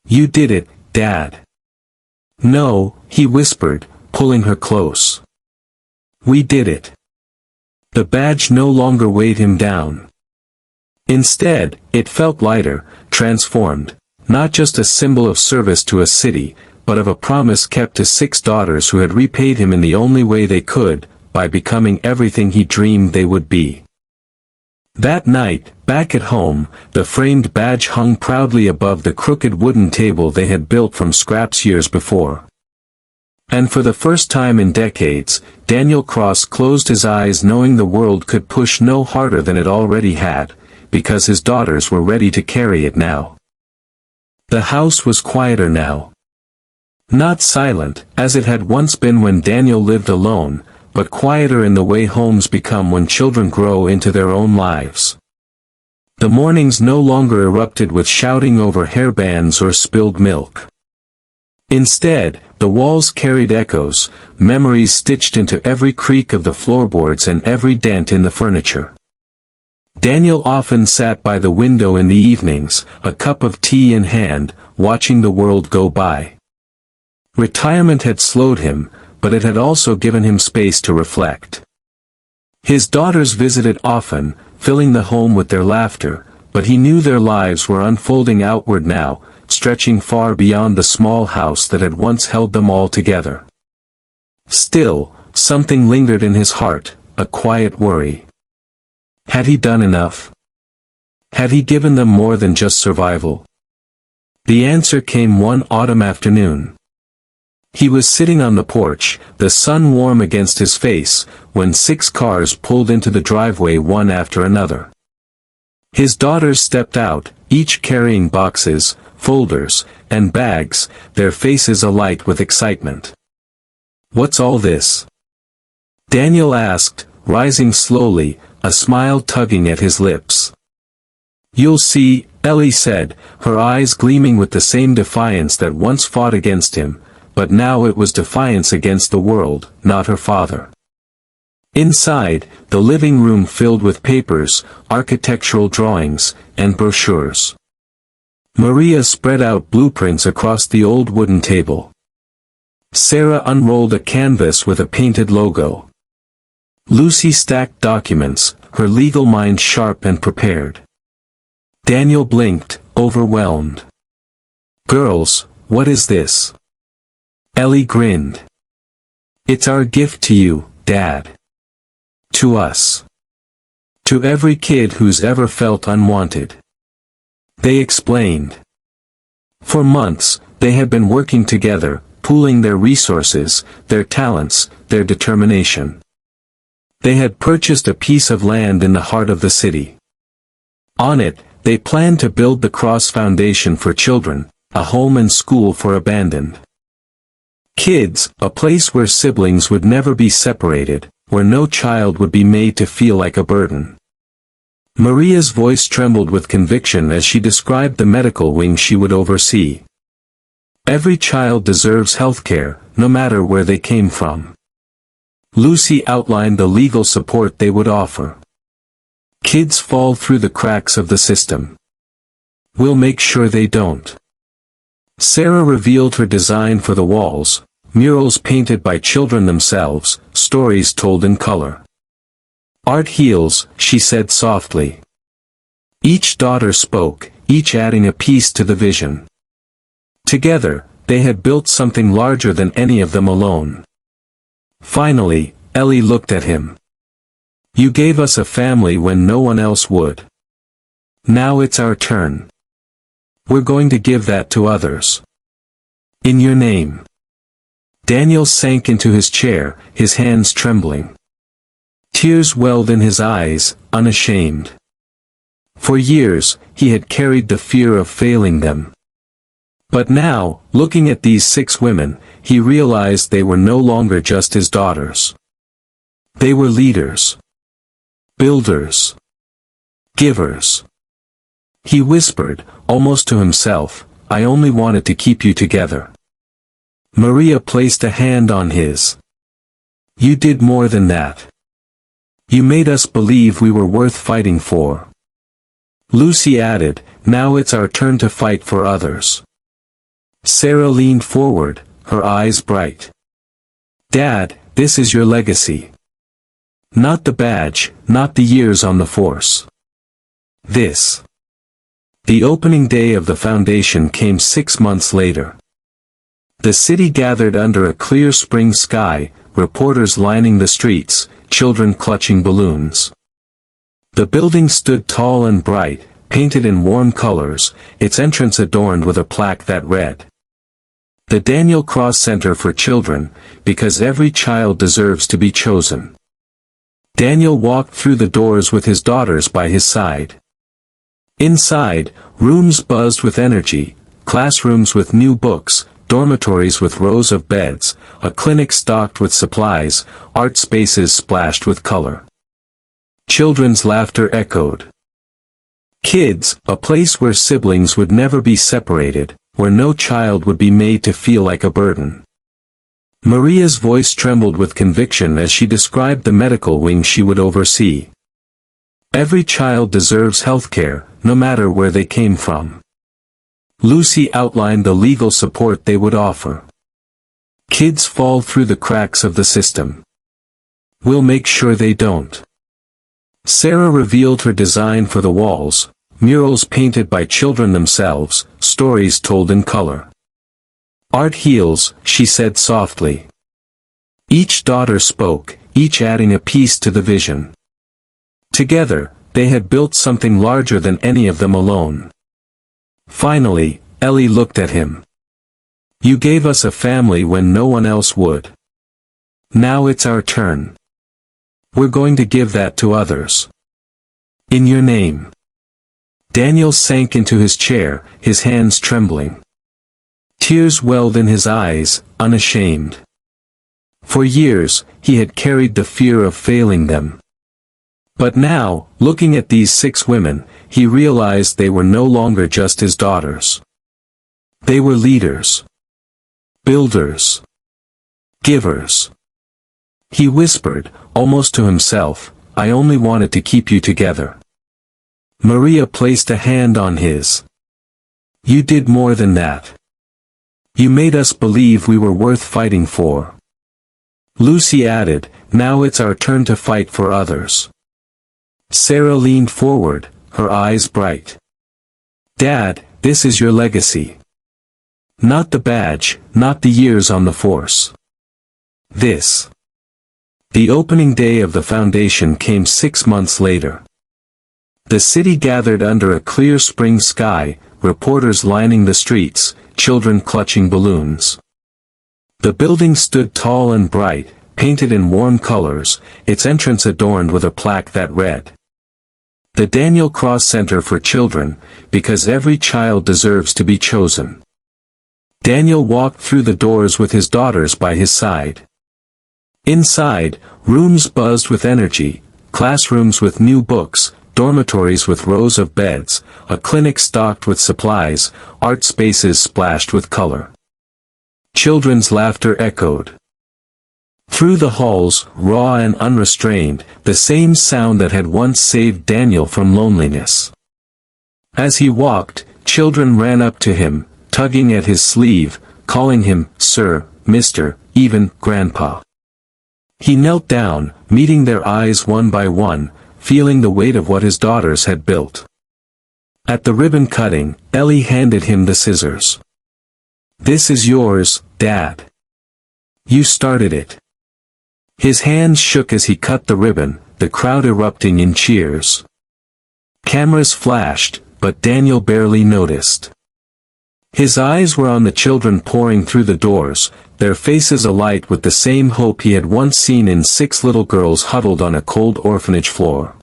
You did it, Dad. No, he whispered, pulling her close. We did it. The badge no longer weighed him down. Instead, it felt lighter, transformed, not just a symbol of service to a city, but of a promise kept to 6 daughters who had repaid him in the only way they could, by becoming everything he dreamed they would be. That night, back at home, the framed badge hung proudly above the crooked wooden table they had built from scraps years before. And for the first time in decades, Daniel Cross closed his eyes knowing the world could push no harder than it already had, because his daughters were ready to carry it now. The house was quieter now. Not silent, as it had once been when Daniel lived alone, but quieter in the way homes become when children grow into their own lives. The mornings no longer erupted with shouting over hairbands or spilled milk. Instead, the walls carried echoes, memories stitched into every creak of the floorboards and every dent in the furniture. Daniel often sat by the window in the evenings, a cup of tea in hand, watching the world go by. Retirement had slowed him, but it had also given him space to reflect. His daughters visited often, filling the home with their laughter, but he knew their lives were unfolding outward now, stretching far beyond the small house that had once held them all together. Still, something lingered in his heart, a quiet worry. Had he done enough? Had he given them more than just survival? The answer came one autumn afternoon. He was sitting on the porch, the sun warm against his face, when 6 cars pulled into the driveway one after another. His daughters stepped out, each carrying boxes, folders, and bags, their faces alight with excitement. What's all this? Daniel asked, rising slowly, a smile tugging at his lips. You'll see, Ellie said, her eyes gleaming with the same defiance that once fought against him, but now it was defiance against the world, not her father. Inside, the living room filled with papers, architectural drawings, and brochures. Maria spread out blueprints across the old wooden table. Sarah unrolled a canvas with a painted logo. Lucy stacked documents, her legal mind sharp and prepared. Daniel blinked, overwhelmed. Girls, what is this? Ellie grinned. It's our gift to you, Dad. To us. To every kid who's ever felt unwanted. They explained. For months, they had been working together, pooling their resources, their talents, their determination. They had purchased a piece of land in the heart of the city. On it, they planned to build the Cross Foundation for Children, a home and school for abandoned kids, a place where siblings would never be separated, where no child would be made to feel like a burden. Maria's voice trembled with conviction as she described the medical wing she would oversee. Every child deserves health care, no matter where they came from. Lucy outlined the legal support they would offer. Kids fall through the cracks of the system. We'll make sure they don't. Sarah revealed her design for the walls, murals painted by children themselves, stories told in color. Art heals, she said softly. Each daughter spoke, each adding a piece to the vision. Together, they had built something larger than any of them alone. Finally, Ellie looked at him. You gave us a family when no one else would. Now it's our turn. We're going to give that to others. In your name. Daniel sank into his chair, his hands trembling. Tears welled in his eyes, unashamed. For years, he had carried the fear of failing them. But now, looking at these 6 women, he realized they were no longer just his daughters. They were leaders. Builders. Givers. He whispered, almost to himself, I only wanted to keep you together. Maria placed a hand on his. You did more than that. You made us believe we were worth fighting for. Lucy added, now it's our turn to fight for others. Sarah leaned forward, her eyes bright. Dad, this is your legacy. Not the badge, not the years on the force. This. The opening day of the foundation came 6 months later. The city gathered under a clear spring sky, reporters lining the streets, children clutching balloons. The building stood tall and bright, painted in warm colors, its entrance adorned with a plaque that read, The Daniel Cross Center for Children, because every child deserves to be chosen. Daniel walked through the doors with his daughters by his side. Inside, rooms buzzed with energy, classrooms with new books, dormitories with rows of beds, a clinic stocked with supplies, art spaces splashed with color. Children's laughter echoed. Kids, a place where siblings would never be separated, where no child would be made to feel like a burden. Maria's voice trembled with conviction as she described the medical wing she would oversee. Every child deserves health care, no matter where they came from. Lucy outlined the legal support they would offer. Kids fall through the cracks of the system. We'll make sure they don't. Sarah revealed her design for the walls, murals painted by children themselves, stories told in color. Art heals, she said softly. Each daughter spoke, each adding a piece to the vision. Together, they had built something larger than any of them alone. Finally, Ellie looked at him. You gave us a family when no one else would. Now it's our turn. We're going to give that to others. In your name. Daniel sank into his chair, his hands trembling. Tears welled in his eyes, unashamed. For years, he had carried the fear of failing them. But now, looking at these 6 women, he realized they were no longer just his daughters. They were leaders. Builders. Givers. He whispered, almost to himself, "I only wanted to keep you together." Maria placed a hand on his. "You did more than that. You made us believe we were worth fighting for." Lucy added, "Now it's our turn to fight for others." Sarah leaned forward, her eyes bright. "Dad, this is your legacy. Not the badge, not the years on the force. This." The opening day of the foundation came 6 months later. The city gathered under a clear spring sky, reporters lining the streets, children clutching balloons. The building stood tall and bright, painted in warm colors, its entrance adorned with a plaque that read, "The Daniel Cross Center for Children, because every child deserves to be chosen." Daniel walked through the doors with his daughters by his side. Inside, rooms buzzed with energy, classrooms with new books, dormitories with rows of beds, a clinic stocked with supplies, art spaces splashed with color. Children's laughter echoed. Through the halls, raw and unrestrained, the same sound that had once saved Daniel from loneliness. As he walked, children ran up to him, tugging at his sleeve, calling him, "Sir," "Mr.," even, "Grandpa." He knelt down, meeting their eyes one by one, feeling the weight of what his daughters had built. At the ribbon cutting, Ellie handed him the scissors. "This is yours, Dad. You started it." His hands shook as he cut the ribbon, the crowd erupting in cheers. Cameras flashed, but Daniel barely noticed. His eyes were on the children pouring through the doors, their faces alight with the same hope he had once seen in 6 little girls huddled on a cold orphanage floor.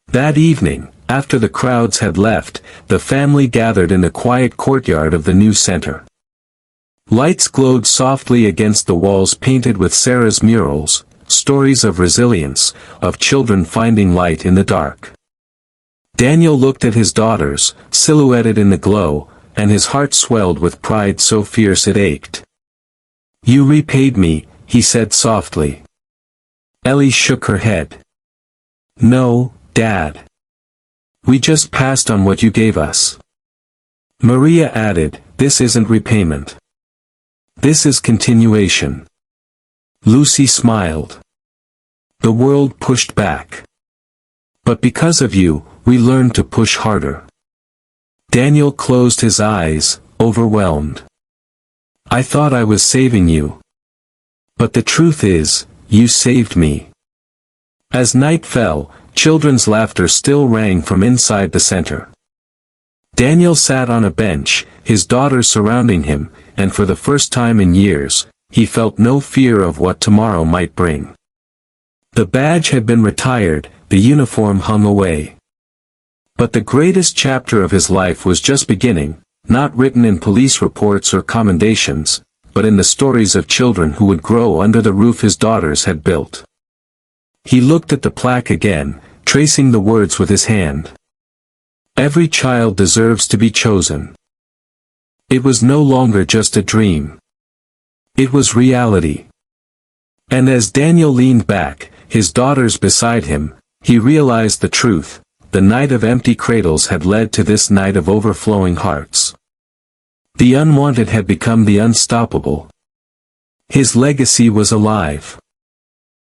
That evening, after the crowds had left, the family gathered in the quiet courtyard of the new center. Lights glowed softly against the walls painted with Sarah's murals, stories of resilience, of children finding light in the dark. Daniel looked at his daughters, silhouetted in the glow, and his heart swelled with pride so fierce it ached. "You repaid me," he said softly. Ellie shook her head. "No, Dad. We just passed on what you gave us." Maria added, "This isn't repayment. This is continuation." Lucy smiled. "The world pushed back. But because of you, we learned to push harder." Daniel closed his eyes, overwhelmed. "I thought I was saving you. But the truth is, you saved me." As night fell, children's laughter still rang from inside the center. Daniel sat on a bench, his daughters surrounding him, and for the first time in years, he felt no fear of what tomorrow might bring. The badge had been retired, the uniform hung away. But the greatest chapter of his life was just beginning, not written in police reports or commendations, but in the stories of children who would grow under the roof his daughters had built. He looked at the plaque again, tracing the words with his hand. Every child deserves to be chosen. It was no longer just a dream. It was reality. And as Daniel leaned back, his daughters beside him, he realized the truth. The night of empty cradles had led to this night of overflowing hearts. The unwanted had become the unstoppable. His legacy was alive.